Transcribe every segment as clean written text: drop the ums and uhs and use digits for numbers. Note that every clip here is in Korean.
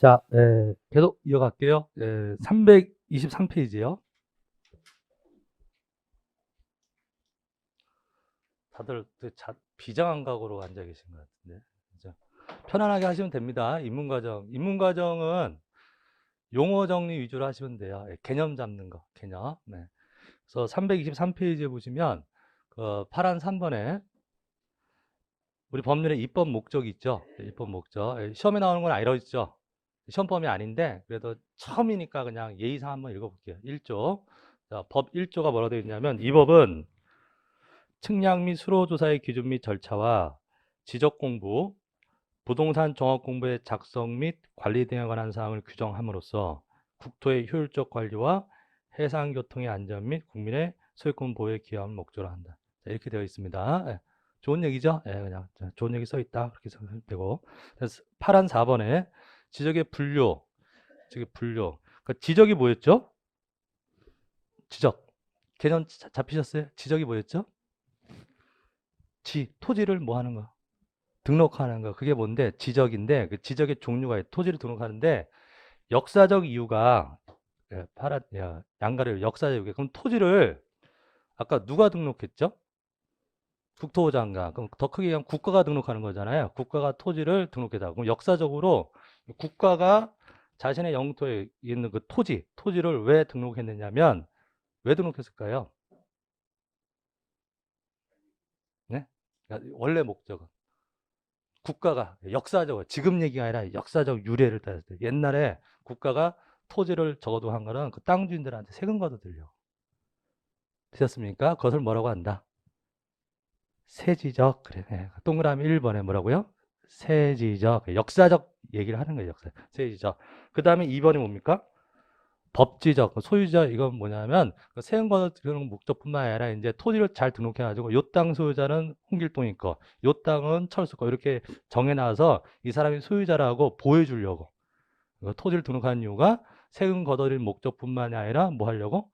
자, 계속 이어갈게요. 323페이지요. 다들 비장한 각오로 앉아 계신 것 같은데. 그죠? 편안하게 하시면 됩니다. 입문과정. 입문과정은 용어 정리 위주로 하시면 돼요. 개념 잡는 거, 개념. 네. 그래서 323페이지에 보시면, 파란 3번에 우리 법률에 입법 목적이 있죠. 입법 목적. 시험에 나오는 건 아니죠. 시험 범위 아닌데, 그래도 처음이니까 그냥 예의상 한번 읽어볼게요. 1조. 자, 법 1조가 뭐라고 되어 있냐면, 이 법은 측량 및 수로조사의 기준 및 절차와 지적공부, 부동산 종합공부의 작성 및 관리 등에 관한 사항을 규정함으로써 국토의 효율적 관리와 해상교통의 안전 및 국민의 소유권 보호에 기여함을 목적으로 한다. 자, 이렇게 되어 있습니다. 좋은 얘기죠? 그냥 좋은 얘기 써 있다. 그렇게 생각하면 되고. 그래서 파란 4번에 지적의 분류, 분류. 그러니까 지적이 뭐였죠? 지적. 개념 잡히셨어요? 지적이 뭐였죠? 토지를 뭐 하는 거? 등록하는 거. 그게 뭔데? 지적인데, 그 지적의 종류가 있어요. 토지를 등록하는데, 역사적 이유가, 양가를 역사적 이유. 그럼 토지를, 아까 누가 등록했죠? 국토부 장관. 그럼 더 크게 얘기하면 국가가 등록하는 거잖아요. 국가가 토지를 등록했다. 그럼 역사적으로 국가가 자신의 영토에 있는 그 토지를 왜 등록했느냐면, 왜 등록했을까요? 네? 그러니까 원래 목적은. 국가가 역사적으로 지금 얘기가 아니라 역사적 유래를 따졌을 때 옛날에 국가가 토지를 적어도 한 거는 그 땅 주인들한테 세금 걷어들려. 되셨습니까? 그것을 뭐라고 한다? 세지적. 그래. 동그라미 1번에 뭐라고요? 세지적. 역사적 얘기를 하는 거예요. 역사. 세지적. 그 다음에 2번이 뭡니까? 법지적, 소유자. 이건 뭐냐면 세금 걷어들이는 목적뿐만 아니라 이제 토지를 잘 등록해가지고 요 땅 소유자는 홍길동이 거, 요 땅은 철수 거 이렇게 정해놔서 이 사람이 소유자라고 보여주려고. 토지를 등록하는 이유가 세금 걷어들이는 목적뿐만 아니라 뭐 하려고?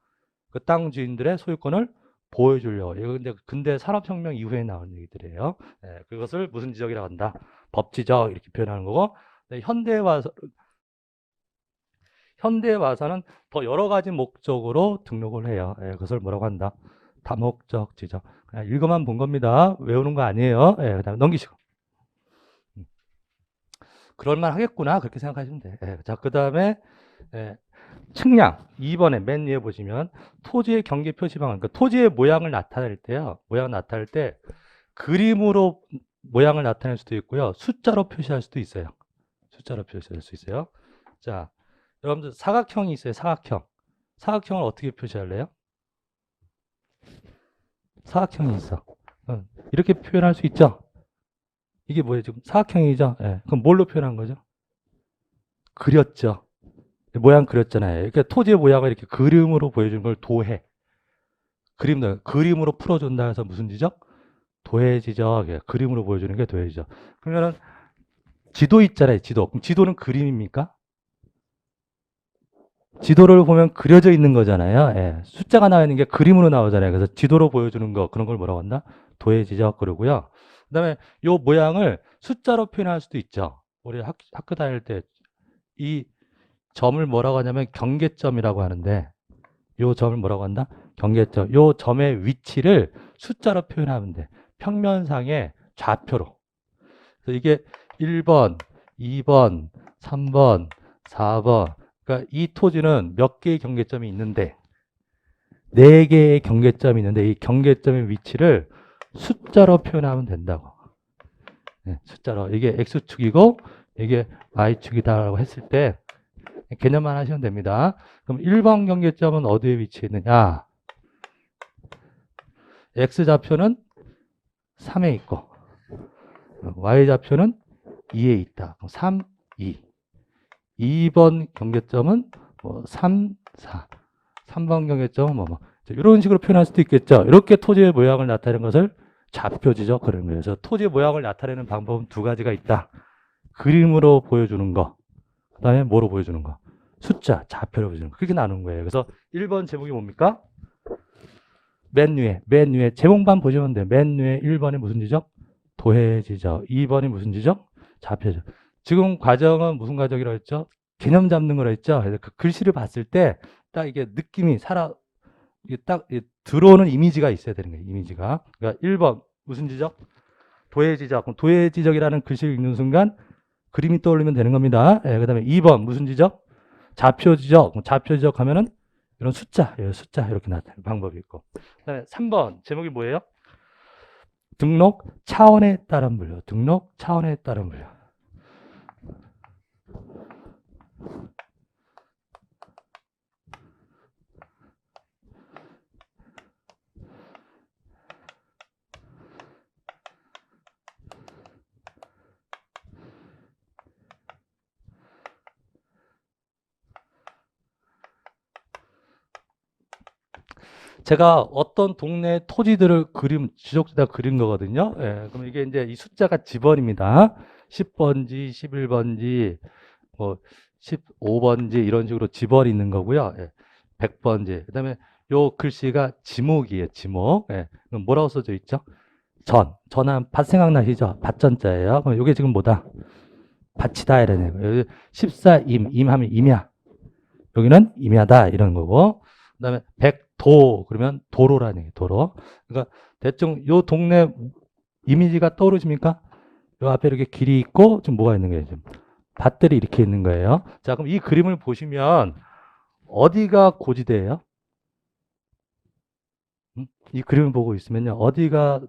그 땅 주인들의 소유권을 보여주려고. 이거 근데 근대 산업혁명 이후에 나온 얘기들이에요. 그것을 무슨 지적이라고 한다? 법지적 이렇게 표현하는 거고. 현대에 와서는 더 여러 가지 목적으로 등록을 해요. 그것을 뭐라고 한다? 다목적 지적. 그냥 읽어만 본 겁니다. 외우는 거 아니에요. 그 다음에 넘기시고. 그럴만 하겠구나. 그렇게 생각하시면 돼. 자, 그 다음에 측량. 2번에 맨 위에 보시면 토지의 경계 표시방안. 그러니까 토지의 모양을 나타낼 때요. 모양을 나타낼 때 그림으로 모양을 나타낼 수도 있고요. 숫자로 표시할 수도 있어요. 숫자로 표시할 수 있어요. 자, 여러분들 사각형이 있어요. 사각형. 사각형을 어떻게 표시할래요? 사각형이 있어. 이렇게 표현할 수 있죠? 이게 뭐예요? 지금 사각형이죠? 그럼 뭘로 표현한 거죠? 그렸죠. 모양 그렸잖아요. 이렇게 토지의 모양을 이렇게 그림으로 보여주는 걸 도해. 그림으로 풀어준다 해서 무슨 지적? 도해지적. 그림으로 보여주는 게 도해지적. 그러면은 지도 있잖아요. 지도. 그럼 지도는 그림입니까? 지도를 보면 그려져 있는 거잖아요. 숫자가 나와 있는 게 그림으로 나오잖아요. 그래서 지도로 보여주는 거 그런 걸 뭐라고 한다? 도해지적 그러고요. 그다음에 요 모양을 숫자로 표현할 수도 있죠. 우리 학교 다닐 때 이 점을 뭐라고 하냐면 경계점이라고 하는데 요 점을 뭐라고 한다? 경계점. 요 점의 위치를 숫자로 표현하면 돼. 평면상의 좌표로. 그래서 이게 1번, 2번, 3번, 4번. 그러니까 이 토지는 몇 개의 경계점이 있는데 4개의 경계점이 있는데 이 경계점의 위치를 숫자로 표현하면 된다고. 숫자로. 이게 X축이고 이게 Y축이다라고 했을 때 개념만 하시면 됩니다. 그럼 1번 경계점은 어디에 위치해 있느냐? X좌표는 3에 있고 Y좌표는 2에 있다. 3, 2. 2번 경계점은 뭐 3, 4. 3번 경계점은 이런 식으로 표현할 수도 있겠죠. 이렇게 토지의 모양을 나타내는 것을 좌표지적 그런 거예요. 그래서 토지의 모양을 나타내는 방법은 두 가지가 있다. 그림으로 보여주는 거. 그 다음에 뭐로 보여주는 거? 숫자, 좌표로 보여주는 거. 그렇게 나누는 거예요. 그래서 1번 제목이 뭡니까? 맨 위에 제목만 보시면 돼요. 맨 위에 1번이 무슨 지적? 도해 지적. 2번이 무슨 지적? 좌표적. 지금 과정은 무슨 과정이라고 했죠? 개념 잡는 거라 했죠. 그래서 그 글씨를 봤을 때 딱 이게 느낌이 이게 딱 들어오는 이미지가 있어야 되는 거예요. 이미지가. 그러니까 1번 무슨 지적? 도해 지적. 그럼 도해 지적이라는 글씨를 읽는 순간 그림이 떠올리면 되는 겁니다. 예, 그다음에 2번 무슨 지적? 좌표 지적. 좌표 지적하면은 이런 숫자 이렇게 나타내는 방법이 있고. 그다음에 3번 제목이 뭐예요? 등록 차원에 따른 분류. 등록 차원에 따른 분류. 제가 어떤 동네 토지들을 지적지다 그린 거거든요. 예, 그럼 이게 이제 이 숫자가 지번입니다. 10번지, 11번지, 뭐 15번지 이런 식으로 지번이 있는 거고요. 예, 100번지. 그다음에 요 글씨가 지목이에요. 지목. 예, 그럼 뭐라고 써져 있죠? 전한 밭 생각나시죠? 밭전자예요. 그럼 요게 지금 뭐다? 밭이다 이러네요. 여기 14임, 임하면 임야. 여기는 임야다 이런 거고. 그다음에 백도 그러면 도로라는 얘기예요. 도로. 그러니까 대충 요 동네 이미지가 떠오르십니까? 요 앞에 이렇게 길이 있고 지금 뭐가 있는 거예요? 지금 밭들이 이렇게 있는 거예요. 자, 그럼 이 그림을 보시면 어디가 고지대예요? 이 그림을 보고 있으면요. 어디가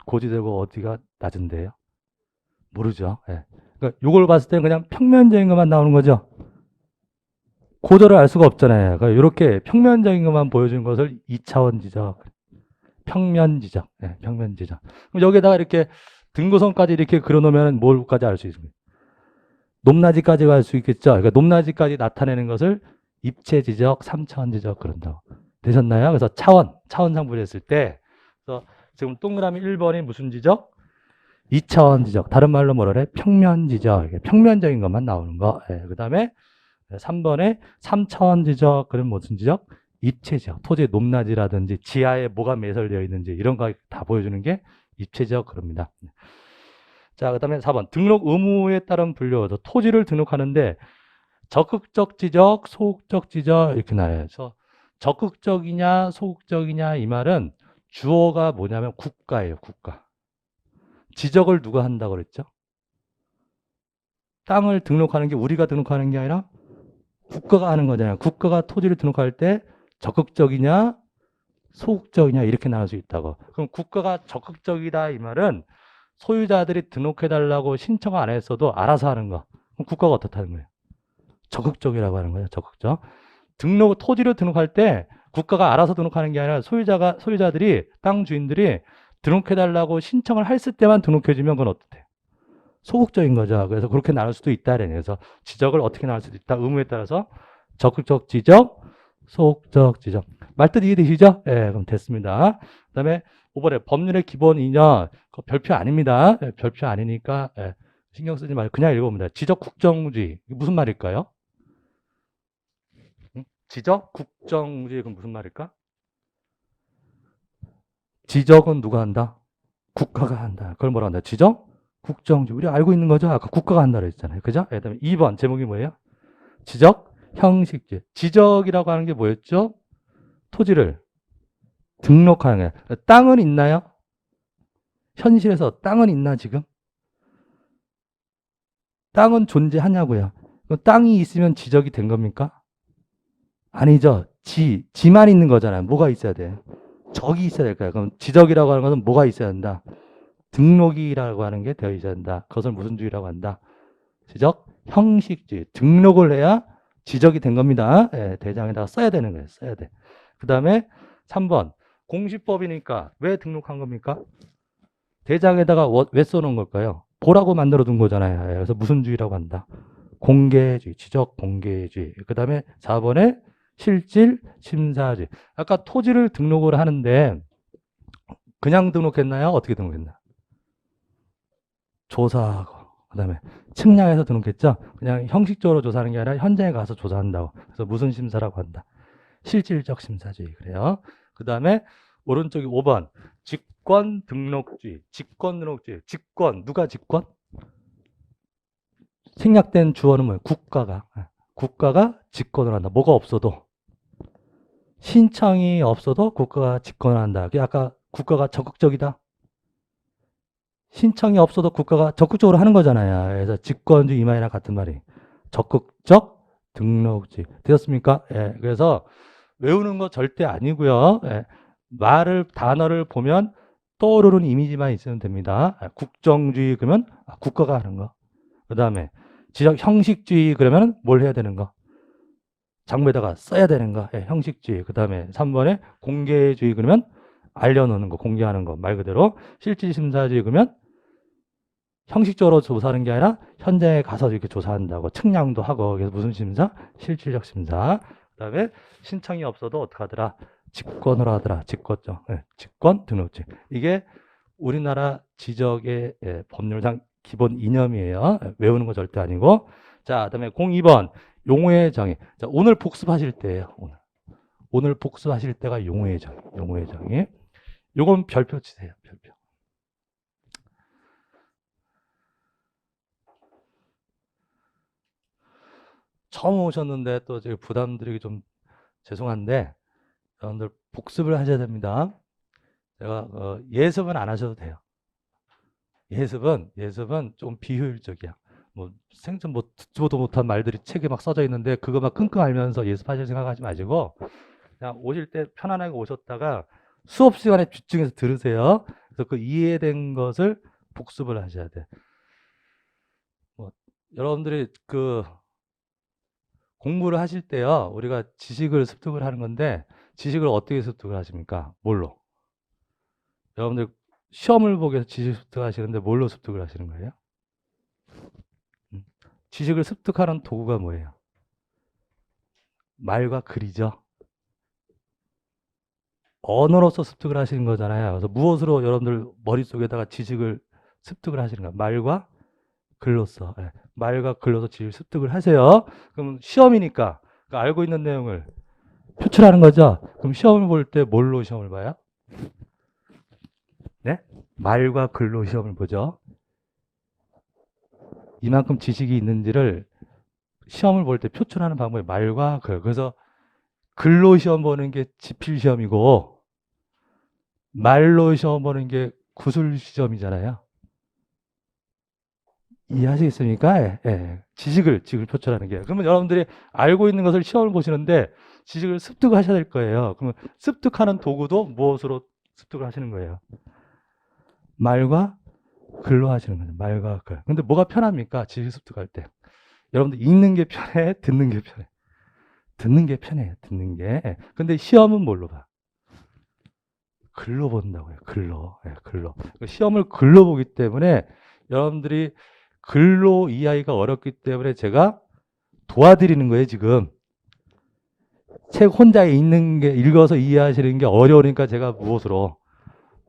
고지대고 어디가 낮은데요? 모르죠. 예. 그러니까 요걸 봤을 때는 그냥 평면적인 것만 나오는 거죠. 고도를 알 수가 없잖아요. 그러니까 이렇게 평면적인 것만 보여준 것을 2차원 지적, 평면 지적, 네, 평면 지적. 그럼 여기다가 이렇게 등고선까지 이렇게 그려놓으면 뭘까지 알 수 있습니까? 높낮이까지 갈 수 있겠죠. 그러니까 높낮이까지 나타내는 것을 입체 지적, 3차원 지적 그런다고. 되셨나요? 그래서 차원상 분류했을 때, 그래서 지금 동그라미 1번이 무슨 지적? 2차원 지적. 다른 말로 뭐라 그래? 평면 지적. 평면적인 것만 나오는 거. 네, 그 다음에 3번에 3차원 지적, 그럼 무슨 지적? 입체 지적. 토지의 높낮이라든지 지하에 뭐가 매설되어 있는지 이런 거 다 보여주는 게 입체 지적 그럽니다. 자, 그 다음에 4번. 등록 의무에 따른 분류. 토지를 등록하는데 적극적 지적, 소극적 지적 이렇게 나눠요. 그래서 적극적이냐, 소극적이냐 이 말은 주어가 뭐냐면 국가예요, 국가. 지적을 누가 한다고 그랬죠? 땅을 등록하는 게 우리가 등록하는 게 아니라 국가가 하는 거잖아요. 국가가 토지를 등록할 때 적극적이냐, 소극적이냐 이렇게 나눌 수 있다고. 그럼 국가가 적극적이다 이 말은 소유자들이 등록해달라고 신청 안 했어도 알아서 하는 거. 그럼 국가가 어떻다는 거예요? 적극적이라고 하는 거예요. 적극적. 토지를 등록할 때 국가가 알아서 등록하는 게 아니라 소유자들이, 땅 주인들이 등록해달라고 신청을 했을 때만 등록해주면 그건 어떻대요? 소극적인 거죠. 그래서 그렇게 나눌 수도 있다. 그래서 지적을 어떻게 나눌 수도 있다. 의무에 따라서 적극적 지적, 소극적 지적. 말뜻 이해되시죠? 예, 그럼 됐습니다. 그 다음에 5번에 법률의 기본 이념. 별표 아닙니다. 예, 별표 아니니까 예, 신경 쓰지 말고 그냥 읽어봅니다. 지적 국정주의. 이게 무슨 말일까요? 지적 국정주의 그럼 무슨 말일까? 지적은 누가 한다? 국가가 한다. 그걸 뭐라 한다? 지적 국정주의. 우리 알고 있는 거죠? 아까 국가가 한다고 했잖아요. 그죠? 그 다음에 2번 제목이 뭐예요? 지적 형식주의. 지적이라고 하는 게 뭐였죠? 토지를 등록하는 거예요. 땅은 있나요? 현실에서 땅은 있나 지금? 땅은 존재하냐고요. 땅이 있으면 지적이 된 겁니까? 아니죠. 지만 있는 거잖아요. 뭐가 있어야 돼? 적이 있어야 될까요? 그럼 지적이라고 하는 것은 뭐가 있어야 한다? 등록이라고 하는 게 되어 있어야 한다. 그것을 무슨 주의라고 한다? 지적 형식주의. 등록을 해야 지적이 된 겁니다. 예, 대장에다가 써야 되는 거예요. 써야 돼. 그 다음에 3번. 공시법이니까 왜 등록한 겁니까? 대장에다가 왜 써놓은 걸까요? 보라고 만들어 둔 거잖아요. 예, 그래서 무슨 주의라고 한다? 공개주의, 지적 공개주의. 그 다음에 4번에 실질 심사주의. 아까 토지를 등록을 하는데 그냥 등록했나요? 어떻게 등록했나? 조사하고. 그 다음에 측량해서 등록했죠? 그냥 형식적으로 조사하는 게 아니라 현장에 가서 조사한다고. 그래서 무슨 심사라고 한다? 실질적 심사주의. 그래요. 그 다음에 오른쪽이 5번. 직권 등록주의. 직권 등록주의. 직권. 누가 직권? 생략된 주어는 뭐예요? 국가가. 국가가 집권을 한다. 뭐가 없어도. 신청이 없어도 국가가 집권을 한다. 아까 국가가 적극적이다. 신청이 없어도 국가가 적극적으로 하는 거잖아요. 그래서 집권주의 이말이랑 같은 말이. 적극적 등록주의. 되셨습니까? 예. 그래서 외우는 거 절대 아니고요. 예. 단어를 보면 떠오르는 이미지만 있으면 됩니다. 국정주의 그러면 국가가 하는 거. 그 다음에 지적 형식주의 그러면 뭘 해야 되는 거? 장부에다가 써야 되는 거. 예, 형식주의. 그 다음에 3번에 공개주의 그러면 알려놓는 거, 공개하는 거. 말 그대로 실질심사주의 그러면 형식적으로 조사하는 게 아니라 현장에 가서 이렇게 조사한다고. 측량도 하고. 그래서 무슨 심사? 실질적 심사. 그 다음에 신청이 없어도 어떻게 하더라? 직권으로 하더라. 직권죠. 예, 직권 등록주의. 이게 우리나라 지적의 법률상 기본 이념이에요. 외우는 거 절대 아니고. 자, 그 다음에 02번. 용어의 정의. 자, 오늘 복습하실 때예요. 오늘 복습하실 때가 용어의 정의. 용어의 정의. 요건 별표 치세요. 별표. 처음 오셨는데 또 제가 부담드리기 좀 죄송한데 여러분들 복습을 하셔야 됩니다. 제가 예습은 안 하셔도 돼요. 예습은 좀 비효율적이야. 뭐 생전 뭐 듣지도 못한 말들이 책에 막 써져 있는데 그거 막 끙끙 앓면서 예습하실 생각하지 마시고 그냥 오실 때 편안하게 오셨다가 수업 시간에 집중해서 들으세요. 그래서 그 이해된 것을 복습을 하셔야 돼. 뭐 여러분들이 그 공부를 하실 때요, 우리가 지식을 습득을 하는 건데 지식을 어떻게 습득을 하십니까? 뭘로? 여러분들 시험을 보기 위해서 지식 습득하시는데 뭘로 습득을 하시는 거예요? 지식을 습득하는 도구가 뭐예요? 말과 글이죠. 언어로서 습득을 하시는 거잖아요. 그래서 무엇으로 여러분들 머릿속에다가 지식을 습득을 하시는가? 말과 글로써. 예. 말과 글로서 지식을 습득을 하세요. 그럼 시험이니까 그 알고 있는 내용을 표출하는 거죠. 그럼 시험을 볼 때 뭘로 시험을 봐요? 네? 말과 글로 시험을 보죠. 이만큼 지식이 있는지를 시험을 볼 때 표출하는 방법이 말과 글. 그래서 글로 시험 보는 게 지필 시험이고 말로 시험 보는 게 구술 시험이잖아요. 이해하시겠습니까? 예, 예. 지식을 표출하는 게. 그러면 여러분들이 알고 있는 것을 시험을 보시는데 지식을 습득하셔야 될 거예요. 그러면 습득하는 도구도 무엇으로 습득을 하시는 거예요? 말과 글로 하시는 거죠. 말과 글. 근데 뭐가 편합니까? 지식 습득할 때. 여러분들 읽는 게 편해? 듣는 게 편해? 듣는 게 편해요. 듣는 게. 예. 근데 시험은 뭘로 봐? 글로 본다고요. 글로. 예, 글로. 시험을 글로 보기 때문에 여러분들이 글로 이해하기가 어렵기 때문에 제가 도와드리는 거예요, 지금. 책 혼자 읽어서 이해하시는 게 어려우니까 제가 무엇으로?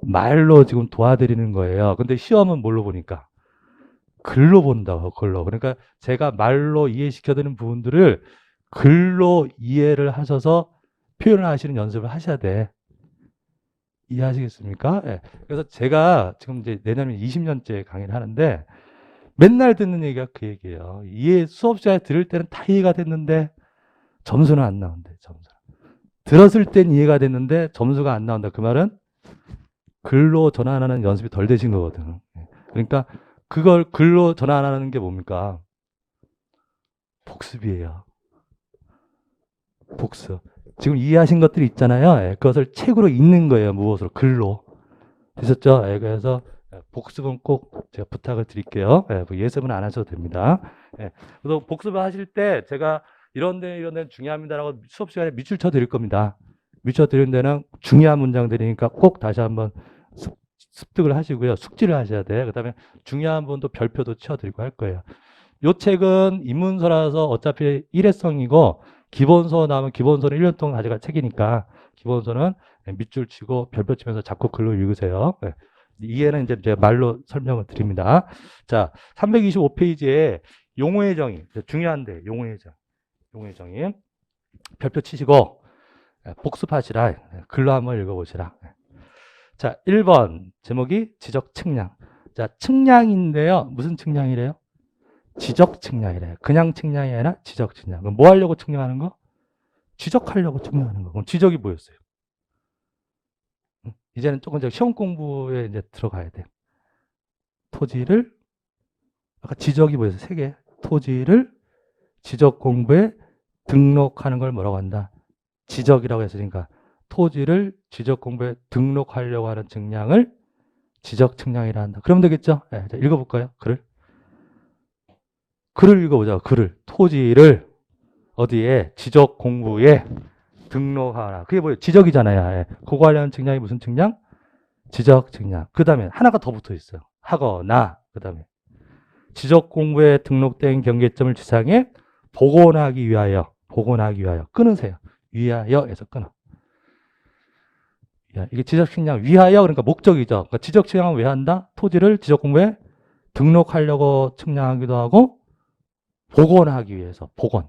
말로 지금 도와드리는 거예요. 근데 시험은 뭘로 보니까? 글로 본다고, 글로. 그러니까 제가 말로 이해시켜드리는 부분들을 글로 이해를 하셔서 표현을 하시는 연습을 하셔야 돼. 이해하시겠습니까? 예. 그래서 제가 지금 이제 내년에 20년째 강의를 하는데 맨날 듣는 얘기가 그 얘기예요. 수업 시간에 들을 때는 다 이해가 됐는데 점수는 안 나온대, 점수. 들었을 땐 이해가 됐는데 점수가 안 나온다. 그 말은 글로 전환하는 연습이 덜 되신 거거든. 그러니까 그걸 글로 전환하는 게 뭡니까? 복습이에요. 복습. 지금 이해하신 것들이 있잖아요. 예, 그것을 책으로 읽는 거예요. 무엇으로? 글로. 되셨죠? 예, 그래서 복습은 꼭 제가 부탁을 드릴게요. 예, 예습은 안 하셔도 됩니다. 예, 그래서 복습을 하실 때 제가 이런 데는 중요합니다라고 수업 시간에 밑줄 쳐 드릴 겁니다. 밑줄 드리는 데는 중요한 문장들이니까 꼭 다시 한번 습득을 하시고요. 숙지를 하셔야 돼요. 그 다음에 중요한 부분도 별표도 치워드리고 할 거예요. 이 책은 입문서라서 어차피 일회성이고 기본서 나오면 기본서는 1년 동안 가져갈 책이니까 기본서는 밑줄 치고 별표 치면서 자꾸 글로 읽으세요. 네. 이해는 이제 제가 말로 설명을 드립니다. 자, 325페이지에 용어의 정의. 중요한데, 용어의 정의. 용어의 정의. 별표 치시고, 복습하시라. 글로 한번 읽어보시라. 자, 1번. 제목이 지적 측량. 자, 측량인데요. 무슨 측량이래요? 지적 측량이래. 그냥 측량이 아니라 지적 측량. 그럼 뭐 하려고 측량하는 거? 지적하려고 측량하는 거. 그럼 지적이 뭐였어요? 이제는 조금 시험 공부에 이제 들어가야 돼. 토지를 아까 지적이 뭐였어요? 세 개. 토지를 지적 공부에 등록하는 걸 뭐라고 한다? 지적이라고 했으니까 토지를 지적 공부에 등록하려고 하는 측량을 지적 측량이라 한다. 그러면 되겠죠? 네, 자, 읽어볼까요? 글을 읽어보자. 글을. 토지를 어디에? 지적 공부에 등록하라. 그게 뭐예요? 지적이잖아요. 예. 그거 하려는 측량이 무슨 측량? 지적 측량. 그 다음에 하나가 더 붙어 있어요. 하거나. 그 다음에 지적 공부에 등록된 경계점을 지상에 복원하기 위하여. 끊으세요. 위하여에서 끊어. 이게 지적 측량 위하여 그러니까 목적이죠. 그러니까 지적 측량은 왜 한다? 토지를 지적 공부에 등록하려고 측량하기도 하고 복원하기 위해서. 복원.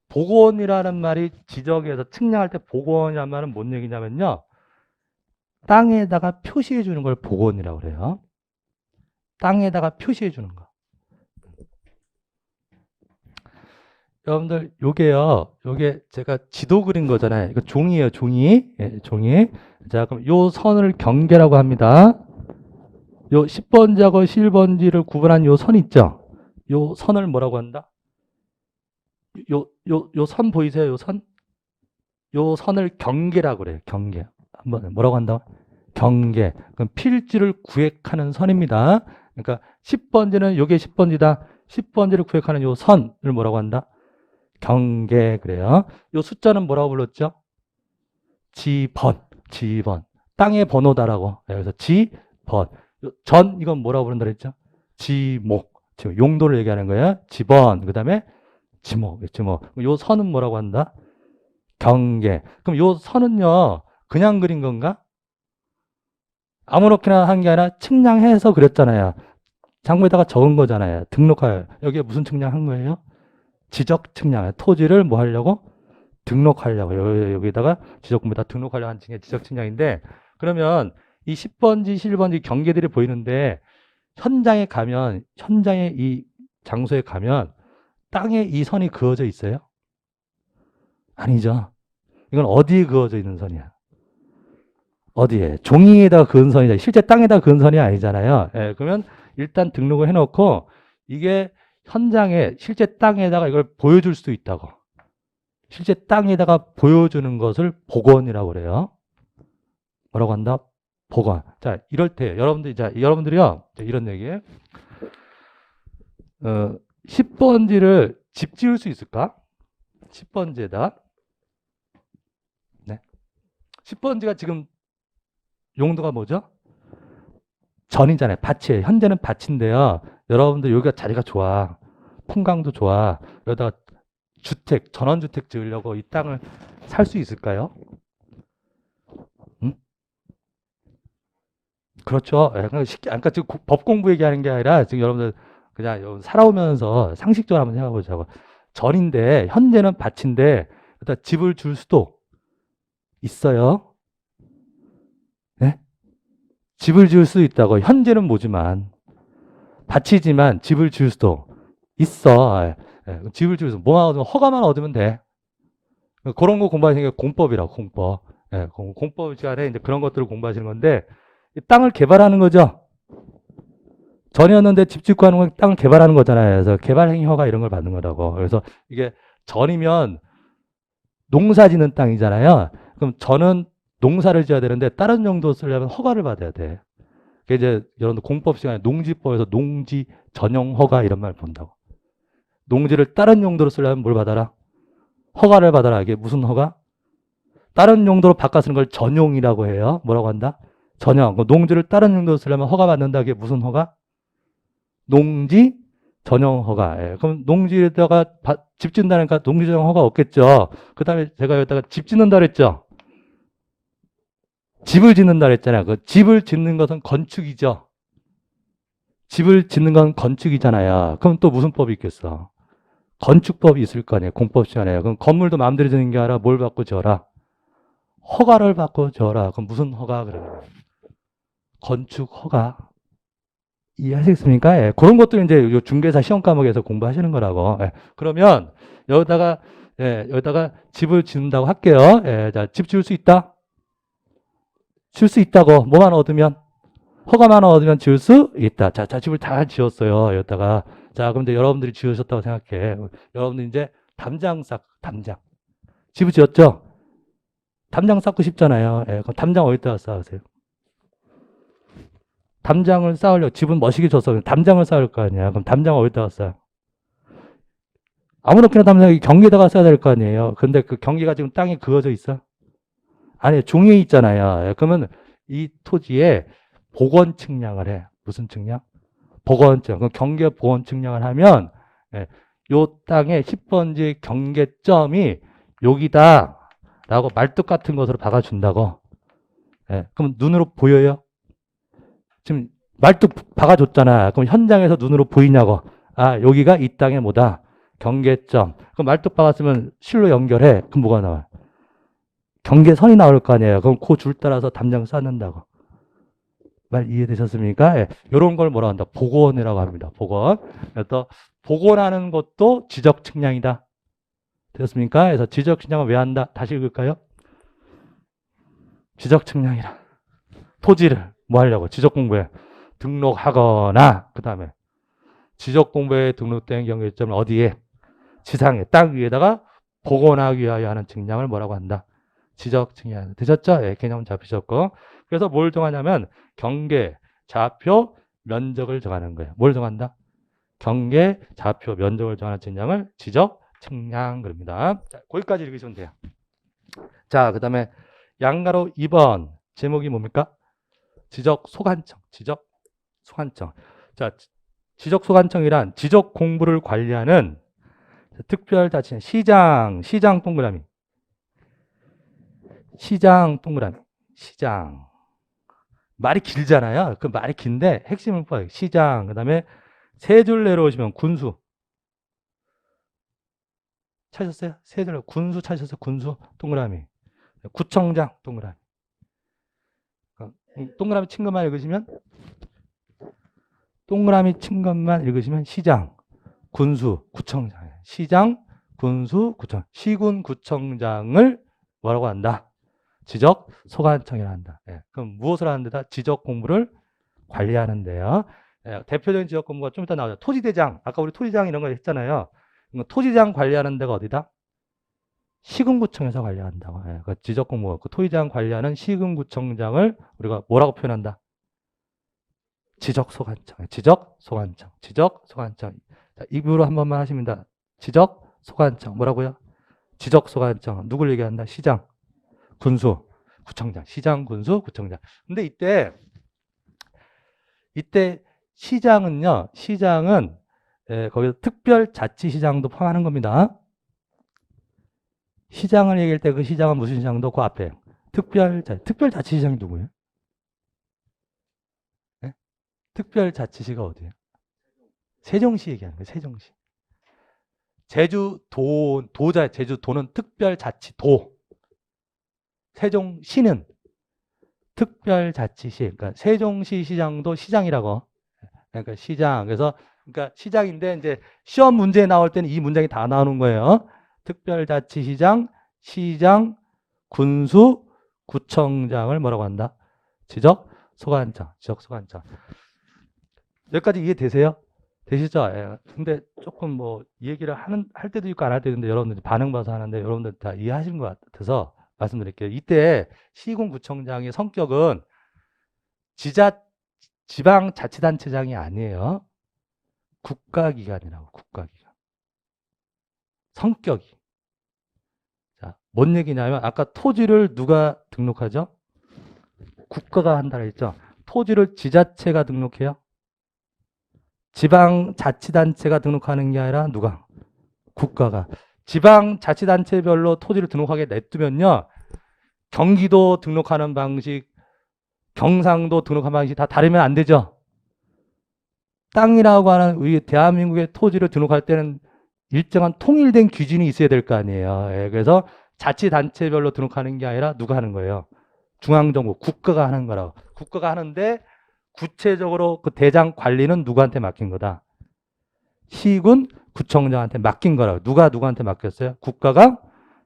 복원이라는 말이 지적에서 측량할 때 복원이라는 말은 뭔 얘기냐면요. 땅에다가 표시해 주는 걸 복원이라고 그래요. 땅에다가 표시해 주는 거. 여러분들 요게 제가 지도 그린 거잖아요. 이거 종이에요. 종이. 예, 종이. 자, 그럼 요 선을 경계라고 합니다. 요 10번지하고 11번지를 구분한 요 선 있죠? 요 선을 뭐라고 한다? 요 선 보이세요? 요 선? 요 선을 경계라고 그래요. 경계. 한번 뭐라고 한다? 경계. 그럼 필지를 구획하는 선입니다. 그러니까 10번지는 요게 10번지다. 10번지를 구획하는 요 선을 뭐라고 한다? 경계 그래요. 요 숫자는 뭐라고 불렀죠? 지번. 땅의 번호다라고. 그래서 지번. 전 이건 뭐라고 부른다 그랬죠? 지목. 지금 용도를 얘기하는 거예요. 지번. 그다음에 지목. 요 선은 뭐라고 한다? 경계. 그럼 요 선은요. 그냥 그린 건가? 아무렇게나 한 게 아니라 측량해서 그렸잖아요. 장부에다가 적은 거잖아요. 등록하여. 여기에 무슨 측량한 거예요? 지적 측량. 토지를 뭐 하려고? 등록하려고. 여기다가 지적 공부에다 등록하려고 한 게 지적 측량인데 그러면 이 10번지, 11번지 경계들이 보이는데 현장에 이 장소에 가면 땅에 이 선이 그어져 있어요? 아니죠. 이건 어디에 그어져 있는 선이야? 어디에? 종이에다 그은 선이다. 실제 땅에다 그은 선이 아니잖아요. 예, 그러면 일단 등록을 해놓고 이게 현장에 실제 땅에다가 이걸 보여줄 수 있다고. 실제 땅에다가 보여주는 것을 복원이라고 그래요. 뭐라고 한다? 복원. 자, 이럴 때 여러분들이요. 이런 얘기예요. 10번지를 집 지을 수 있을까? 10번지에다. 네. 10번지가 지금 용도가 뭐죠? 전이잖아요. 밭이에요. 현재는 밭인데요. 여러분들 여기가 자리가 좋아. 풍광도 좋아. 여기다가 전원주택 지으려고 이 땅을 살 수 있을까요? 응? 그렇죠. 그러니까 지금 법 공부 얘기하는 게 아니라 지금 여러분들 그냥 살아오면서 상식적으로 한번 생각해 보자고. 전인데 현재는 밭인데 일단 집을 줄 수도 있어요. 네? 집을 지을 수 있다고. 현재는 뭐지만 밭이지만 집을 지을 수도 있어. 집을 지을 수 뭐만 허가만 얻으면 돼. 그런 거 공부하시는 게 공법이라고. 공법. 공법 시간에 이제 그런 것들을 공부하시는 건데 땅을 개발하는 거죠. 전이었는데 집 짓고 하는 건 땅을 개발하는 거잖아요. 그래서 개발행위 허가 이런 걸 받는 거라고. 그래서 이게 전이면 농사 짓는 땅이잖아요. 그럼 전은 농사를 지어야 되는데 다른 용도 쓰려면 허가를 받아야 돼. 그게 이제 여러분들 공법 시간에 농지법에서 농지 전용 허가 이런 말 본다고. 농지를 다른 용도로 쓰려면 뭘 받아라? 허가를 받아라. 이게 무슨 허가? 다른 용도로 바꿔 쓰는 걸 전용이라고 해요. 뭐라고 한다? 전용. 농지를 다른 용도로 쓰려면 허가 받는다. 이게 무슨 허가? 농지 전용 허가. 예. 그럼 농지에다가 집 짓는다니까 농지 전용 허가 없겠죠. 그 다음에 제가 여기다가 집 짓는다 그랬죠. 집을 짓는다 그랬잖아요. 그 집을 짓는 것은 건축이죠. 집을 짓는 건 건축이잖아요. 그럼 또 무슨 법이 있겠어? 건축법이 있을 거 아니에요. 공법 시간에. 그럼 건물도 마음대로 짓는 게 아니라 뭘 받고 지어라? 허가를 받고 지어라. 그럼 무슨 허가 그러면? 건축 허가. 이해하시겠습니까? 예, 그런 것도 이제 요 중개사 시험 과목에서 공부하시는 거라고. 예, 그러면 여기다가 여기다가 집을 지은다고 할게요. 예, 자, 집 지을 수 있다? 지을 수 있다고. 뭐만 얻으면? 허가만 얻으면 지을 수 있다. 자, 집을 다 지었어요. 여기다가. 자, 그럼 이제 여러분들이 지으셨다고 생각해. 여러분들 이제 담장 담장. 집을 지었죠? 담장 쌓고 싶잖아요. 예, 그럼 담장 어디다가 쌓으세요? 담장을 쌓으려고 집은 멋있게 줬어. 담장을 쌓을 거 아니야. 그럼 담장을 어디다가 쌓아? 아무렇게나 담장이 경계에다가 써야 될 거 아니에요. 근데 그 경계가 지금 땅에 그어져 있어? 아니, 종이에 있잖아요. 예, 그러면 이 토지에 복원 측량을 해. 무슨 측량? 복원 측량. 그럼 경계 복원 측량을 하면 예, 요 땅의 10번지 경계점이 여기다 라고 말뚝 같은 것으로 박아준다고. 예, 그럼 눈으로 보여요? 지금 말뚝 박아줬잖아. 그럼 현장에서 눈으로 보이냐고. 아, 여기가 이 땅의 뭐다? 경계점. 그럼 말뚝 박았으면 실로 연결해. 그럼 뭐가 나와? 경계선이 나올 거 아니에요. 그럼 그 줄 따라서 담장 쌓는다고. 말 이해되셨습니까? 예. 이런 걸 뭐라고 한다? 복원이라고 합니다. 복원. 또 복원하는 것도 지적 측량이다. 되셨습니까? 그래서 지적 측량을 왜 한다? 다시 읽을까요? 지적 측량이라. 토지를 뭐 하려고? 지적 공부에 등록하거나 그 다음에 지적 공부에 등록된 경계점을 어디에? 지상에 땅 위에다가 복원하기 위하여 하는 측량을 뭐라고 한다? 지적 측량. 되셨죠? 예, 개념 잡히셨고. 그래서 뭘 정하냐면 경계, 좌표, 면적을 정하는 거예요. 뭘 정한다? 경계, 좌표, 면적을 정하는 측량을 지적 측량 그럽니다. 자, 거기까지 읽으시면 돼요. 자, 그 다음에 양가로 2번 제목이 뭡니까? 지적 소관청. 지적 소관청. 자, 지적 소관청이란 지적 공부를 관리하는 특별자치 시장 동그라미. 시장 동그라미. 시장. 말이 길잖아요. 그 말이 긴데 핵심은 뭐예요? 시장. 그다음에 세 줄 내려오시면 군수. 찾으셨어요? 세 줄 군수 찾으셨어요? 군수 동그라미. 구청장 동그라미. 동그라미 친 것만 읽으시면 시장, 군수, 구청장. 시장, 군수, 구청. 시군 구청장을 뭐라고 한다? 지적 소관청이라 한다. 예, 그럼 무엇을 하는데다? 지적 공부를 관리하는데요. 예, 대표적인 지적 공부가 좀 이따 나오죠. 토지대장. 아까 우리 토지장 이런 거 했잖아요. 토지장 관리하는 데가 어디다? 시군구청에서 관리한다고. 예, 그러니까 지적 공부가 그 토지장 관리하는 시군구청장을 우리가 뭐라고 표현한다? 지적 소관청. 지적 소관청. 지적 소관청. 자, 입으로 한 번만 하시면 다. 지적 소관청. 뭐라고요? 지적 소관청. 누굴 얘기한다? 시장, 군수, 구청장. 시장, 군수, 구청장. 근데 이때 시장은요. 시장은 거기서 특별자치시장도 포함하는 겁니다. 시장을 얘기할 때 그 시장은 무슨 시장도 그 앞에 특별자치시장이 누구예요? 네? 특별자치시가 어디예요? 세종시 얘기하는 거예요. 세종시. 제주도는 특별자치도. 세종시는 특별자치시. 그러니까 세종시 시장도 시장이라고. 그러니까 시장. 그러니까 시장인데 이제 시험 문제에 나올 때는 이 문장이 다 나오는 거예요. 특별자치시장, 시장, 군수, 구청장을 뭐라고 한다? 지적 소관청. 지적 소관청. 여기까지 이해되세요? 되시죠? 예. 근데 조금 뭐 얘기를 할 때도 있고 안 할 때도 있는데 여러분들 반응 봐서 하는데 여러분들 다 이해하신 것 같아서 말씀드릴게요. 이때 시군구청장의 성격은 지방자치단체장이 아니에요. 국가기관이라고, 국가기관. 성격이. 자, 뭔 얘기냐면 아까 토지를 누가 등록하죠? 국가가 한다고 했죠. 토지를 지자체가 등록해요. 지방자치단체가 등록하는 게 아니라 누가? 국가가. 지방자치단체별로 토지를 등록하게 냅두면요. 경기도 등록하는 방식, 경상도 등록하는 방식 다 다르면 안 되죠. 땅이라고 하는 우리 대한민국의 토지를 등록할 때는 일정한 통일된 기준이 있어야 될 거 아니에요. 예, 그래서 자치단체별로 등록하는 게 아니라 누가 하는 거예요? 중앙정부, 국가가 하는 거라고. 국가가 하는데 구체적으로 그 대장 관리는 누구한테 맡긴 거다? 시군 구청장한테 맡긴 거라고. 누가 누구한테 맡겼어요? 국가가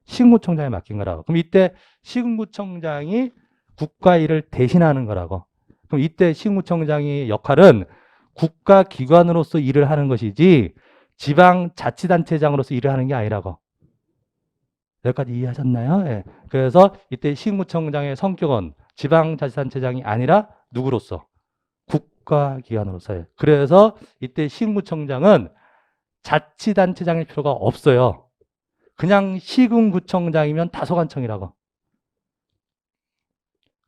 시군구청장에 맡긴 거라고. 그럼 이때 시군구청장이 국가 일을 대신하는 거라고. 그럼 이때 시군구청장의 역할은 국가기관으로서 일을 하는 것이지 지방자치단체장으로서 일을 하는 게 아니라고. 여기까지 이해하셨나요? 예. 그래서 이때 시군구청장의 성격은 지방자치단체장이 아니라 누구로서? 국가기관으로서. 그래서 이때 시군구청장은 자치단체장일 필요가 없어요. 그냥 시군구청장이면 다소관청이라고.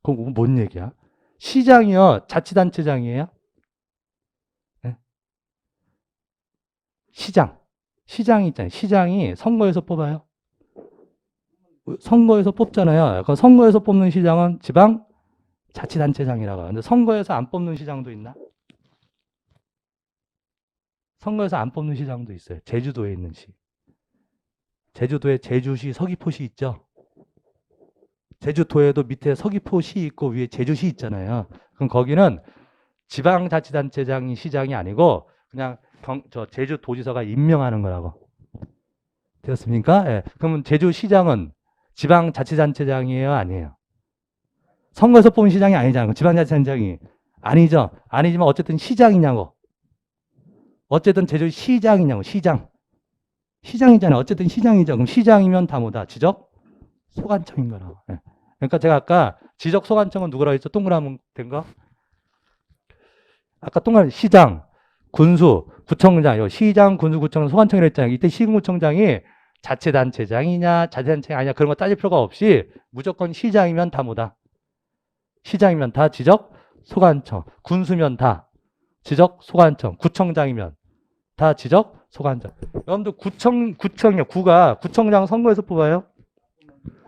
그럼 뭔 얘기야? 시장이요, 자치단체장이에요? 네? 시장이 있잖아요. 시장이 선거에서 뽑아요. 선거에서 뽑잖아요. 그럼 선거에서 뽑는 시장은 지방 자치단체장이라고. 근데 선거에서 안 뽑는 시장도 있나? 선거에서 안 뽑는 시장도 있어요. 제주도에 있는 시. 제주도에 제주시, 서귀포시 있죠? 제주도에도 밑에 서귀포시 있고 위에 제주시 있잖아요. 그럼 거기는 지방자치단체장이 시장이 아니고 그냥 제주도지사가 임명하는 거라고. 되었습니까? 예. 그러면 제주시장은 지방자치단체장이에요? 아니에요? 선거에서 뽑은 시장이 아니잖아요. 지방자치단체장이. 아니죠. 아니지만 어쨌든 시장이냐고. 어쨌든 제주시장이냐고. 시장이잖아요. 어쨌든 시장이죠. 그럼 시장이면 다 뭐다? 지적 소관청인 거라고. 예. 그러니까 제가 아까 지적 소관청은 누구라고 했죠? 동그라미 된 거? 아까 동그라미 시장, 군수, 구청장, 시장, 군수, 구청, 소관청이라 했잖아요. 이때 시군구청장이 자치단체장이냐, 자치단체장이 아니냐 그런 거 따질 필요가 없이 무조건 시장이면 다 뭐다? 시장이면 다 지적 소관청, 군수면 다 지적 소관청, 구청장이면 다 지적 소관청. 여러분들 구청이요. 구가 구청장 선거에서 뽑아요?